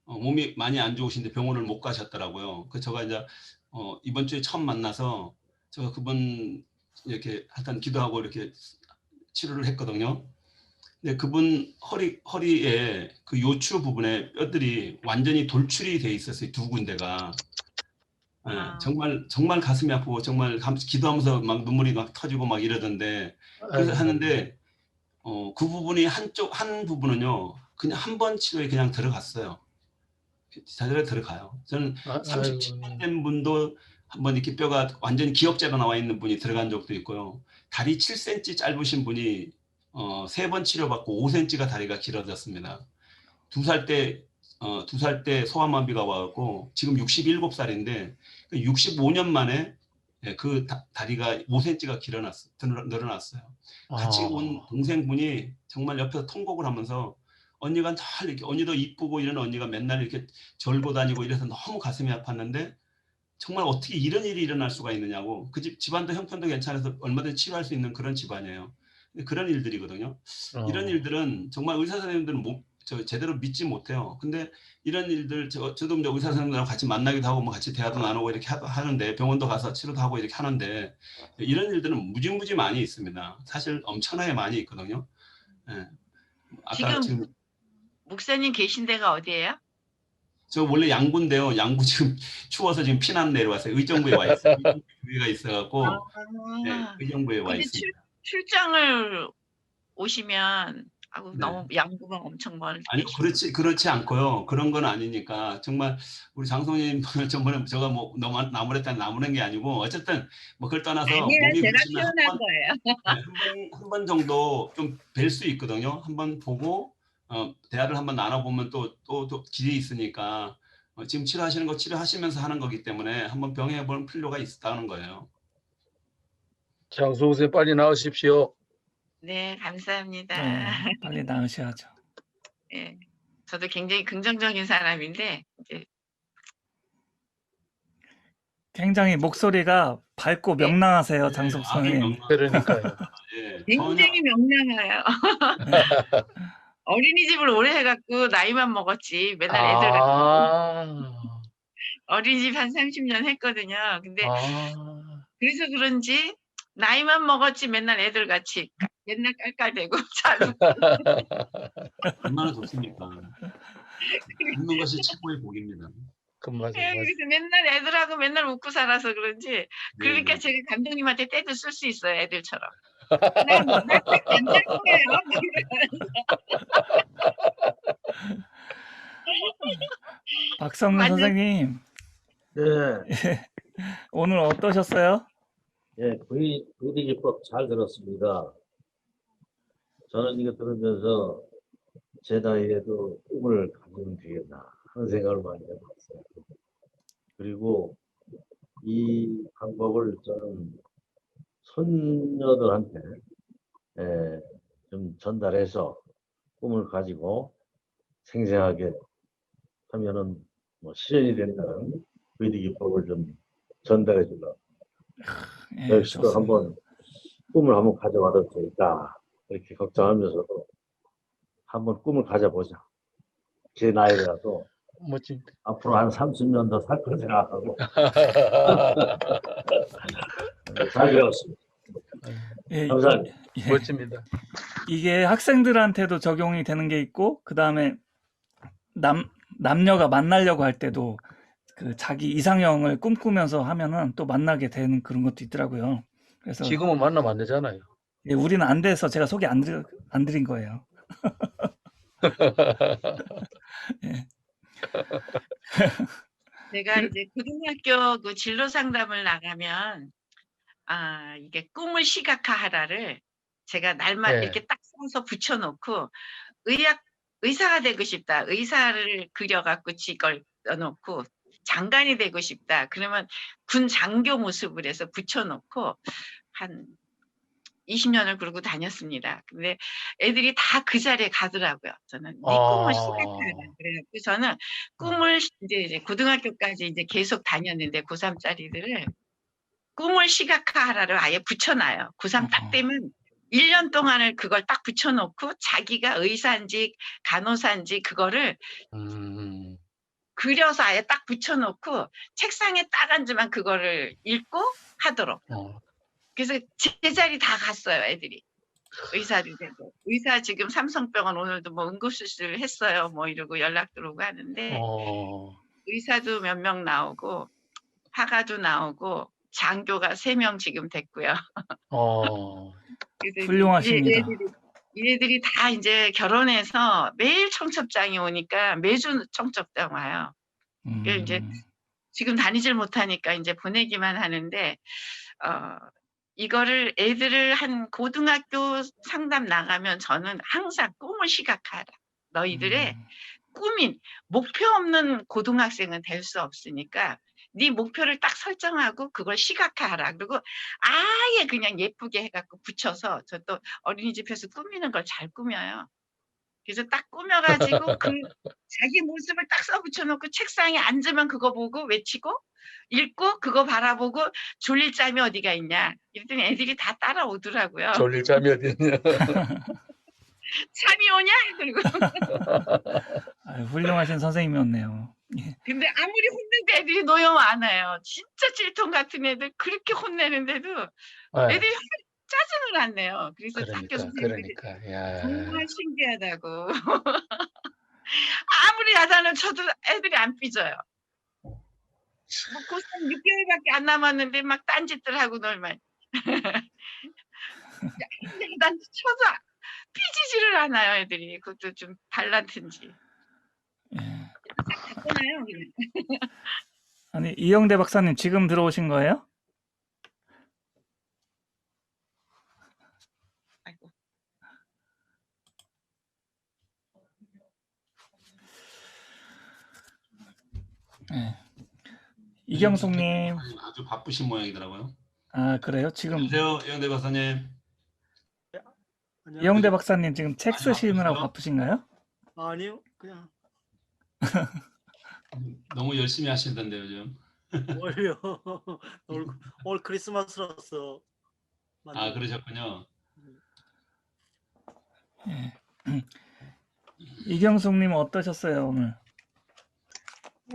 몸이 많이 안 좋으신데 병원을 못 가셨더라고요. 그 제가 이제 이번 주에 처음 만나서 제가 그분 이렇게 하여튼 기도하고 이렇게 치료를 했거든요. 근데 그분 허리에 그 요추 부분에 뼈들이 완전히 돌출이 돼 있었어요. 두 군데가. 네, 정말 가슴이 아프고 정말 기도하면서 막 눈물이 막 터지고 막 이러던데 그래서 하는데 그 부분이 한 부분은요 그냥 한 번 치료에 그냥 들어갔어요. 자대로 들어가요. 저는 37년 된 분도 한번 이렇게 뼈가 완전히 기역자로 나와 있는 분이 들어간 적도 있고요. 다리 7cm 짧으신 분이 3번 치료받고 5cm가 다리가 길어졌습니다. 2살 때 소아마비가 와갖고 지금 67살인데 65년 만에 그 다리가 5cm가 늘어났어요. 같이 온 동생분이 정말 옆에서 통곡을 하면서 언니가 늘 이렇게 언니도 이쁘고 이런 언니가 맨날 이렇게 절고 다니고 이래서 너무 가슴이 아팠는데 정말 어떻게 이런 일이 일어날 수가 있느냐고 그 집안도 형편도 괜찮아서 얼마든지 치료할 수 있는 그런 집안이에요. 그런 일들이거든요. 이런 일들은 정말 의사 선생님들은 제대로 믿지 못해요. 근데 이런 일들 저도 이제 의사 선생님들하고 같이 만나기도 하고 뭐 같이 대화도 나누고 이렇게 하는데 병원도 가서 치료도 하고 이렇게 하는데 이런 일들은 무지무지 많이 있습니다. 사실 엄청나게 많이 있거든요. 예. 아까 지금 목사님 계신 데가 어디예요? 저 원래 양구인데요. 양구 지금 추워서 지금 피난 내려왔어요. 의정부에 와 있어요. 의정부가 있어갖고 네, 의정부에 와 근데 있습니다. 출장을 오시면 아우 네. 너무 양구가 엄청 멀. 아니요, 그렇지 않고요. 그런 건 아니니까 정말 우리 장소님 전번에 제가 뭐 너무 나무랬다는 게 아니고 어쨌든 뭐 그걸 떠나서 아니에요, 몸이 제가 그러시면 표현한 거예요. 한 번 정도 좀 뵐 수 있거든요. 한번 보고 대화를 한번 나눠보면 또 길이 있으니까 지금 치료하시는 거 치료하시면서 하는 거기 때문에 한번 병행해볼 필요가 있다는 거예요. 장수호 선생님 빨리 나으십시오. 네, 감사합니다. 네, 빨리 나으셔야죠. 예, 저도 굉장히 긍정적인 사람인데 이제 굉장히 목소리가 밝고 네. 명랑하세요, 네, 장석 아주 선생님. 명랑하고. 그러니까요. 예, 굉장히 명랑해요. 어린이집을 오래 해갖고 나이만 먹었지 맨날 애들 같고 어린이집 한 30년 했거든요. 근데 그래서 그런지 나이만 먹었지 맨날 애들 같이 맨날 깔깔대고 잘 웃고. 얼마나 좋습니까? 웃는 것이 최고의 복입니다. 맞아요. 그래서 맨날 애들하고 맨날 웃고 살아서 그런지 그러니까 네. 제가 감독님한테 때도 쓸 수 있어요, 애들처럼. 나딱 괜찮은 거예요. 박성근 완전- 선생님, 네, 오늘 어떠셨어요? 예, VD기법 잘 들었습니다. 저는 이거 들으면서 제 나이에도 꿈을 가지면 되겠나 하는 생각을 많이 해봤어요. 그리고 이 방법을 저는 손녀들한테 좀 전달해서 꿈을 가지고 생생하게 하면은 뭐 실현이 된다는 VD기법을 좀 전달해 주려고. 예, 역시도 좋습니다. 한번 꿈을 한번 가져봐도 될까 이렇게 걱정하면서도 한번 꿈을 가져보자. 제 나이라도 멋집니다. 앞으로 한 30년 더 살 걸 생각하고 잘 배웠습니다. 예, 감사합니다. 예. 멋집니다. 이게 학생들한테도 적용이 되는 게 있고, 그 다음에 남녀가 만나려고 할 때도 그 자기 이상형을 꿈꾸면서 하면은 또 만나게 되는 그런 것도 있더라고요. 그래서 지금은 만나면 안 되잖아요. 예, 우리는 안 돼서 제가 소개 안 드린 거예요. 예. 제가 이제 고등학교 그 진로 상담을 나가면 이게 꿈을 시각화하라를 제가 날마다 네. 이렇게 딱 써서 붙여놓고 의사가 되고 싶다. 의사를 그려갖고 지걸 넣어놓고 장관이 되고 싶다. 그러면 군 장교 모습을 해서 붙여놓고 한 20년을 그러고 다녔습니다. 근데 애들이 다 그 자리에 가더라고요. 저는 네 꿈을 시각화하라. 그래갖고 저는 꿈을 이제 고등학교까지 이제 계속 다녔는데 고3짜리들을 꿈을 시각화하라를 아예 붙여놔요. 고3 딱 되면 1년 동안을 그걸 딱 붙여놓고 자기가 의사인지 간호사인지 그거를 그려서 아예 딱 붙여놓고 책상에 딱 앉으면 그거를 읽고 하도록. 그래서 제 자리 다 갔어요, 애들이. 의사도 되고. 의사 지금 삼성병원 오늘도 뭐 응급수술 했어요. 뭐 이러고 연락 들어오고 하는데 의사도 몇 명 나오고 화가도 나오고 장교가 3명 지금 됐고요. 그래서 훌륭하십니다. 얘들이 다 이제 결혼해서 매일 청첩장이 오니까 매주 청첩장 와요. 이제 지금 다니질 못하니까 이제 보내기만 하는데 이거를 애들을 한 고등학교 상담 나가면 저는 항상 꿈을 시각하라. 너희들의 꿈인 목표 없는 고등학생은 될 수 없으니까 네 목표를 딱 설정하고 그걸 시각화하라. 그리고 아예 그냥 예쁘게 해갖고 붙여서 저 또 어린이집에서 꾸미는 걸 잘 꾸며요. 그래서 딱 꾸며가지고 그 자기 모습을 딱 써붙여놓고 책상에 앉으면 그거 보고 외치고 읽고 그거 바라보고 졸릴 잠이 어디가 있냐. 이랬더니 애들이 다 따라오더라고요. 졸릴 잠이 어디 있냐. 잠이 오냐? 그리고 아유, 훌륭하신 선생님이었네요. 예. 근데 아무리 혼내도 애들이 노여 많아요. 진짜 찔통 같은 애들 그렇게 혼내는데도 아, 애들이 짜증을 안 내요. 그래서 학교 그러니까, 선생님들이 그러니까, 야, 정말 신기하다고. 아무리 야단을 쳐도 애들이 안 삐져요. 뭐 고생 6개월밖에 안 남았는데 막 딴짓들 하고 놀만. 야단 쳐도 삐지지를 않아요, 애들이. 그것도 좀 달란트인지. 예. 바꾸나요, 그냥. 아니, 이영대 박사님 지금 들어오신 거예요? 아이고. 예. 이경숙님, 아주 바쁘신 모양이더라고요. 아, 그래요? 지금 안녕하세요, 이영대 박사님. 이영대 박사님 지금 책 아니, 쓰시느라고 바쁘세요? 바쁘신가요? 아니요, 그냥 너무 열심히 하시던데 요즘. 뭘요? 오늘 크리스마스라서. 아, 그러셨군요. 예. 이경숙님 어떠셨어요, 오늘?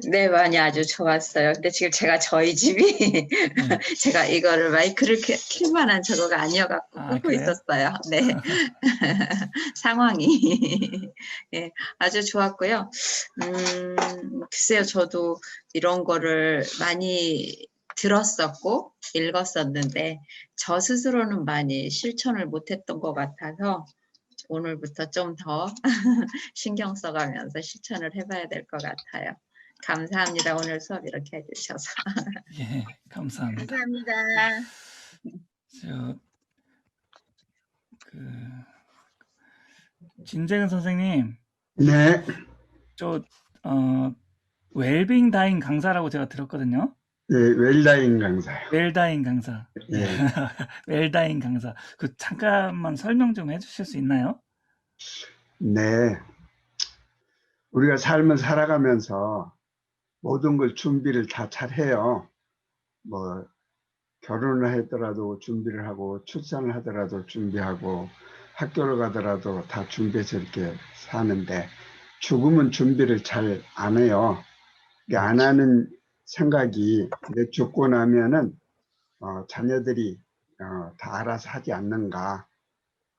네, 많이 아주 좋았어요. 근데 지금 제가 저희 집이 제가 이거를 마이크를 킬 만한 저거가 아니어갖고 아, 끄고 그래요? 있었어요. 네. 상황이. 예, 아주 좋았고요. 글쎄요, 저도 이런 거를 많이 들었었고 읽었었는데 저 스스로는 많이 실천을 못했던 것 같아서 오늘부터 좀 더 신경 써가면서 실천을 해봐야 될 것 같아요. 감사합니다. 오늘 수업 이렇게 해주셔서. 예, 감사합니다. 감사합니다. 진재근 선생님, 네, 웰빙 다잉 강사라고 제가 들었거든요. 예, 웰다잉 강사요. 웰다잉 강사. 예. 웰다잉 강사. 그 잠깐만 설명 좀 해주실 수 있나요? 네. 우리가 삶을 살아가면서 모든 걸 준비를 다 잘해요. 뭐 결혼을 하더라도 준비를 하고 출산을 하더라도 준비하고 학교를 가더라도 다 준비해서 이렇게 사는데 죽으면 준비를 잘 안 해요. 안 하는 생각이 내 죽고 나면은 자녀들이 다 알아서 하지 않는가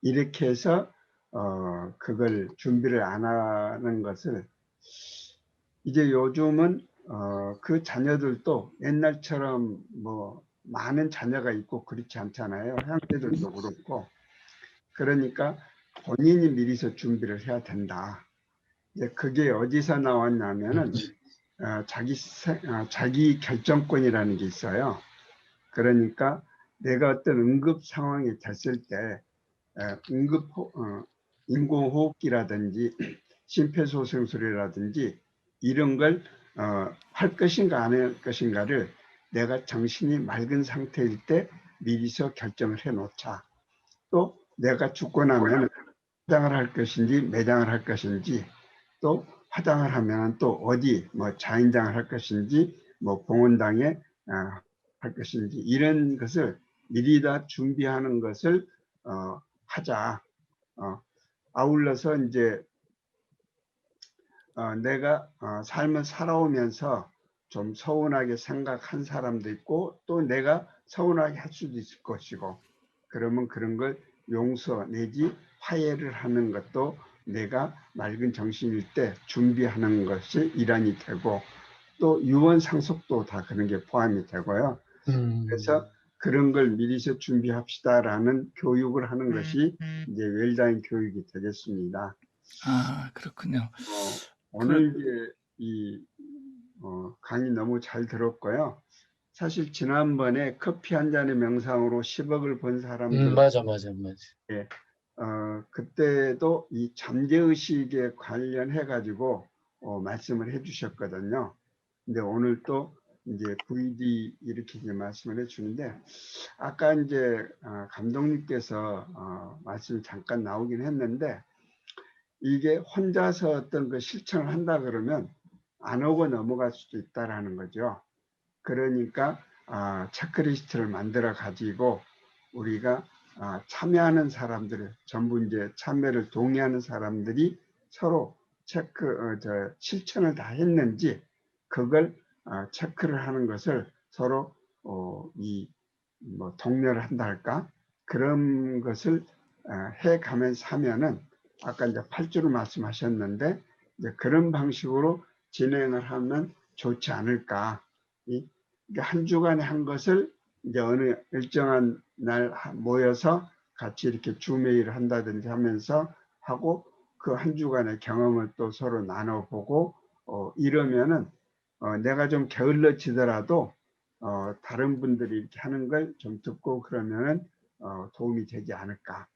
이렇게 해서 그걸 준비를 안 하는 것을 이제 요즘은 그 자녀들도 옛날처럼 뭐 많은 자녀가 있고 그렇지 않잖아요. 형제들도 그렇고. 그러니까 본인이 미리서 준비를 해야 된다. 이제 그게 어디서 나왔냐면은 자기 결정권이라는 게 있어요. 그러니까 내가 어떤 응급 상황이 됐을 때 인공호흡기라든지 심폐소생술이라든지 이런 걸 할 것인가 안 할 것인가를 내가 정신이 맑은 상태일 때 미리서 결정을 해 놓자. 또 내가 죽고 나면 화장을 할 것인지 매장을 할 것인지 또 화장을 하면 또 어디 뭐 자인당을 할 것인지 뭐 봉헌당에 할 것인지 이런 것을 미리 다 준비하는 것을 하자. 아울러서 이제 내가 삶을 살아오면서 좀 서운하게 생각한 사람도 있고 또 내가 서운하게 할 수도 있을 것이고 그러면 그런 걸 용서 내지 화해를 하는 것도 내가 맑은 정신일 때 준비하는 것이 일환이 되고 또 유언 상속도 다 그런 게 포함이 되고요. 그래서 그런 걸 미리서 준비합시다라는 교육을 하는 것이 이제 웰다잉 교육이 되겠습니다. 아, 그렇군요. 오늘 이제 이 강의 너무 잘 들었고요. 사실 지난번에 커피 한 잔의 명상으로 10억을 번 사람들 맞아. 예, 그때도 이 잠재의식에 관련해 가지고 말씀을 해주셨거든요. 근데 오늘 또 이제 VD 이렇게 이제 말씀을 해주는데 아까 이제 감독님께서 말씀 잠깐 나오긴 했는데 이게 혼자서 어떤 그 실천을 한다 그러면 안 오고 넘어갈 수도 있다라는 거죠. 그러니까 체크리스트를 만들어 가지고 우리가 참여하는 사람들을 전부 이제 참여를 동의하는 사람들이 서로 실천을 다 했는지 그걸 체크를 하는 것을 서로 독려를 한다 할까 그런 것을 해가면서 하면은 아까 이제 8주로 말씀하셨는데 이제 그런 방식으로 진행을 하면 좋지 않을까. 한 주간에 한 것을 이제 어느 일정한 날 모여서 같이 이렇게 줌회의를 한다든지 하면서 하고 그 한 주간의 경험을 또 서로 나눠보고 이러면은 내가 좀 게을러지더라도 다른 분들이 이렇게 하는 걸 좀 듣고 그러면은 도움이 되지 않을까.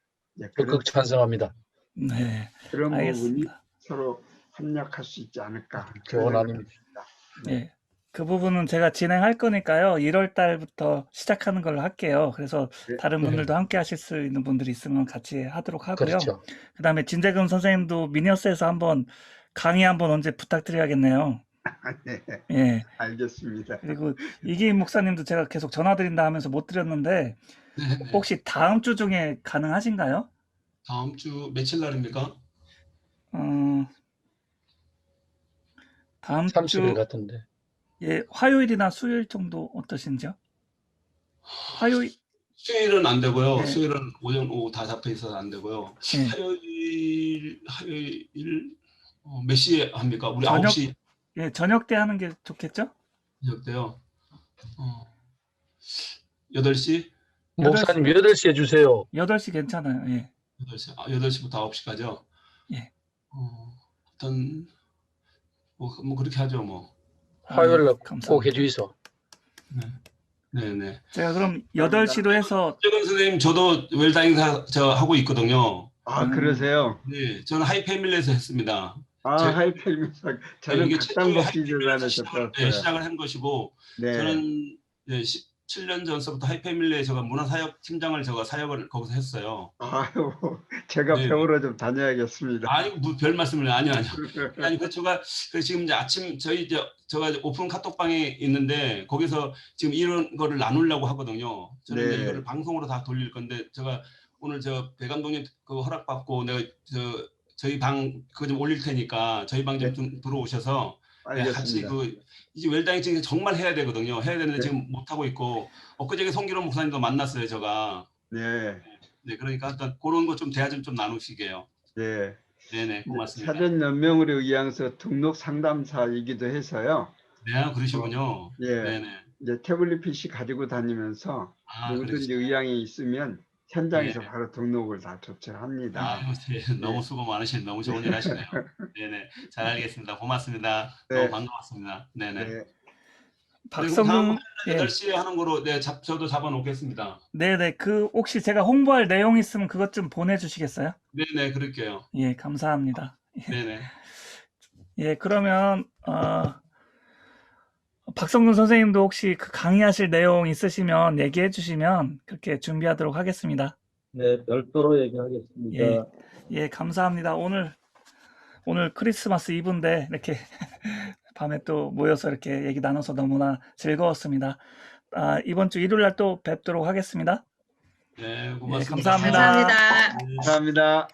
적극 찬성합니다. 네, 그런 부분이 알겠습니다. 서로 협력할 수 있지 않을까. 좋은 아닙니다. 예, 그 부분은 제가 진행할 거니까요. 1월 달부터 시작하는 걸로 할게요. 그래서 다른 분들도 함께 하실 수 있는 분들이 있으면 같이 하도록 하고요. 그렇죠. 그다음에 진재금 선생님도 미니어스에서 한번 강의 한번 언제 부탁드려야겠네요. 네, 예. 알겠습니다. 그리고 이기인 목사님도 제가 계속 전화드린다 하면서 못 드렸는데 네네. 혹시 다음 주 중에 가능하신가요? 다음 주 며칠 날입니까? 다음 30일 주 같은데. 예, 화요일이나 수요일 정도 어떠신지요? 화요일 수요일은 안 되고요. 네. 수요일은 오전 오후 다 잡혀 있어서 안 되고요. 네. 화요일 몇 시에 합니까? 우리 저녁 9시 예, 저녁 때 하는 게 좋겠죠? 저녁 때요. 8시? 목사님 8시에 주세요. 8시 괜찮아요. 예. 8시. 8시부터 9시까지요. 예. 일단 뭐 그렇게 하죠, 뭐. 화요일 날 감사합니다. 꼭 해주이소. 네. 제가 그럼 8시로 해서 최근 선생님 저도 웰다잉 저 하고 있거든요. 그러세요? 네, 저는 하이패밀리에서 했습니다. 하이패밀리에서 저는 이게 각당복지재단에서 네, 시작을 한 것이고 네. 저는 17년 전서부터 하이패밀리에 제가 문화사역 팀장을 제가 사역을 거기서 했어요. 아유, 제가 네. 배우러 좀 다녀야겠습니다. 아니 별 말씀을 아니요. 아니 제가 지금 이제 아침 제가 오픈 카톡방에 있는데 거기서 지금 이런 거를 나누려고 하거든요. 저는 네. 이제 이거를 방송으로 다 돌릴 건데 제가 오늘 배 감독님 그 허락받고 내가 저희 방 그거 좀 올릴 테니까 저희 방 좀 들어오셔서 같이 알겠습니다. 이제 웰다잉 지금 정말 해야 되거든요. 해야 되는데 네. 지금 못 하고 있고 엊그저께 송기론 목사님도 만났어요, 제가. 네. 네, 그러니까 일단 그런 거 좀 대화 좀 나누시게요. 네. 네네, 고맙습니다. 사전 연명으로 의향서 등록 상담사이기도 해서요. 네, 그러시군요. 예. 네네. 이제 태블릿 PC 가지고 다니면서 누구든지 그러시구나. 의향이 있으면 현장에서 네. 바로 등록을 다 조치합니다. 아유, 네, 너무 수고 많으시네. 너무 좋은 일 하시네요. 네네, 잘 알겠습니다. 고맙습니다. 네. 너무 반가웠습니다. 네네. 네. 박성근 8시에 하는 거로 저도 잡아놓겠습니다. 네네. 그 혹시 제가 홍보할 내용 있으면 그것 좀 보내주시겠어요? 네네, 그럴게요. 예, 감사합니다. 네네. 예, 그러면 박성근 선생님도 혹시 그 강의하실 내용 있으시면 얘기해 주시면 그렇게 준비하도록 하겠습니다. 네, 별도로 얘기하겠습니다. 예, 감사합니다. 오늘 크리스마스 이브인데 이렇게 밤에 또 모여서 이렇게 얘기 나눠서 너무나 즐거웠습니다. 이번 주 일요일 날 또 뵙도록 하겠습니다. 네, 고맙습니다. 감사합니다. 감사합니다. 감사합니다.